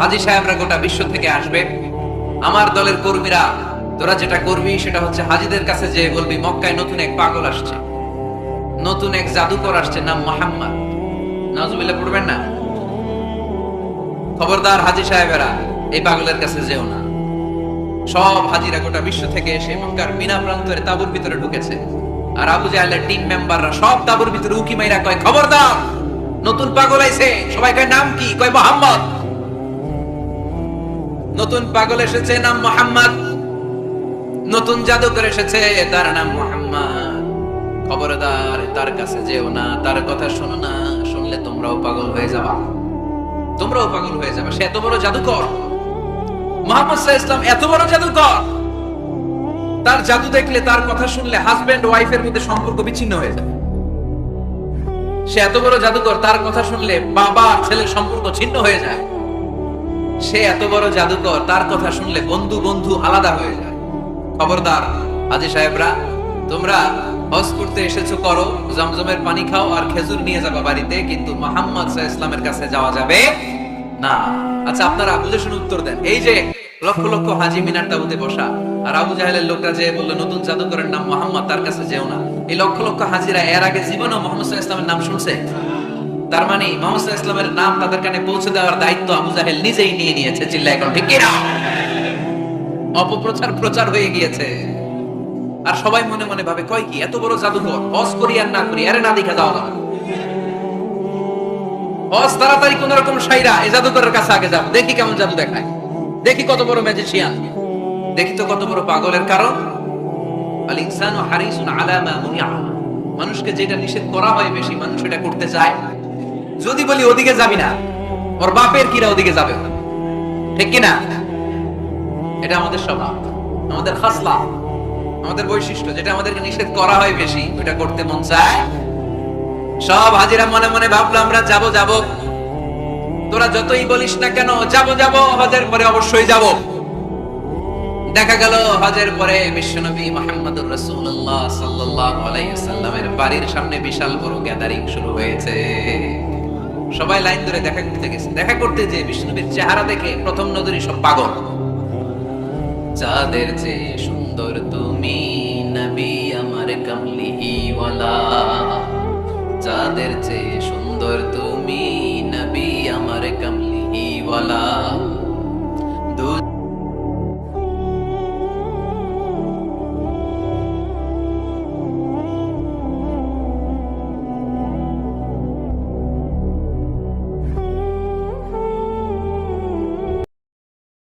হাজী সাহেবরা গোটা বিশ্ব থেকে আসবে, আমার দলের কর্মীরা তোরা যেটা করবি সেটা হচ্ছে হাজীদের কাছে যে বলবি মক্কায় নতুন এক পাগল আসছে, নতুন এক জাদুকর আসছে, নাম মুহাম্মদ। নাউজুবিল্লাহ পড়বেন না? খবরদার হাজী সাহেবেরা এই পাগলের কাছে যেও না। সব হাজীরা গোটা বিশ্ব থেকে এসে মক্কার বিনা প্রান্তরে তাঁবুর ভিতরে ঢুকেছে, আর আবু জাহেলের টিম মেম্বাররা সব তাঁবুর ভিতরে উকি মাইরা কয় খবরদার, নতুন পাগল আইছে। সবাই কয় নাম কি? কয় মুহাম্মদ। নতুন পাগল এসেছে, নাম মুহাম্মদ। নতুন জাদুকর এসেছে, তার নাম মুহাম্মদ। খবরদার, তার কাছে যেও না, তার কথা শোনো না, শুনলে তোমরাও পাগল হয়ে যাবা, তোমরাও পাগল হয়ে যাবে। সে এত বড় জাদুকর, মুহাম্মদ সাল্লাল্লাহু আলাইহি ওয়াসাল্লাম এত বড় জাদুকর, তার জাদু দেখলে, তার কথা শুনলে হাজবেন্ড ওয়াইফের মধ্যে সম্পর্ক বিচ্ছিন্ন হয়ে যায়। সে এত বড় জাদুকর, তার কথা শুনলে বাবা আর ছেলের সম্পর্ক ছিন্ন হয়ে যায়। সে এত বড় জাদুকর, তার কথা শুনলে বন্ধু বন্ধু আলাদা হয়ে যায়। খবরদার হাজী সাহেবরা, তোমরা হজ করতে এসেছো করো, জমজমের পানি খাও আর খেজুর নিয়ে যাবা বাড়িতে, কিন্তু মুহাম্মদ সাল্লাল্লাহু আলাইহি ওয়াসাল্লামের কাছে যাওয়া যাবে না। আচ্ছা, আপনারা বুঝে শুনে উত্তর দেন। এই যে লক্ষ লক্ষ হাজী মিনার তাঁবুতে বসা, আর আবু জাহেলের লোকরা যে বললো নতুন জাদুকরের নাম মুহাম্মদ, তার কাছে যেও না, এই লক্ষ লক্ষ হাজীরা এর আগে জীবনেও মুহাম্মদ সাল্লাল্লাহু আলাইহি ওয়াসাল্লামের নাম শুনছে? তার মানে মুহাম্মদ সাল্লাল্লাহু আলাইহি ওয়াসাল্লামের নাম তাদের কানে পৌঁছে দেওয়ার দায়িত্ব আবু জাহেল নিজেই নিয়ে নিয়েছে। চিল্লায় এখন ঠিক কি না? অপপ্রচার প্রচার হয়ে গিয়েছে। আর সবাই মনে মনে ভাবে কয় কি, এত বড় জাদুকর, হজ করি আর না করি, আরে না দেখা যাওয়া যাবে, হজ তাড়াতাড়ি কোন রকম সাইরা এই জাদুকরের কাছে আগে যাব, দেখি কেমন জাদু দেখায়, দেখি কত বড় ম্যাজিশিয়ান, দেখি তো কত বড় পাগলের। কারণ আল ইনসানু হারিসুন আলা মা মুনিআ, মানুষকে যেটা নিষেধ করা হয় বেশি মানুষ এটা করতে চায়। যদি বলি ওদিকে যাবি না, ওর বাপের কিরা ওদিকে যাবে, ঠিক কি না? এটা আমাদের স্বভাব, আমাদের খাসলা, আমাদের বৈশিষ্ট্য, যেটা আমাদেরকে নিষেধ করা হয় বেশি ওটা করতে মন চায়। সব হাজিরা মনে মনে ভাবলো আমরা যাব যাব, তোরা যতই বলিস না কেন যাব যাব, হজের পরে অবশ্যই যাব। দেখা গেল হজের পরে বিশ্বনবী মুহাম্মদুর রাসূলুল্লাহ সাল্লাল্লাহু আলাইহি ওয়াসাল্লামের বাড়ির সামনে বিশাল বড় গ্যাদারিং শুরু হয়েছে। সবাই লাইন ধরে দেখা করতে গেছে। দেখা করতে যে বিশ্বনবীর চেহারা দেখে প্রথম নজরই সব পাগল। চাঁদের চেয়ে সুন্দর তুমি নবী আমার কামলিহি ওয়ালা, চাঁদের চেয়ে সুন্দর তুমি নবী আমার কামলিহি ওয়ালা।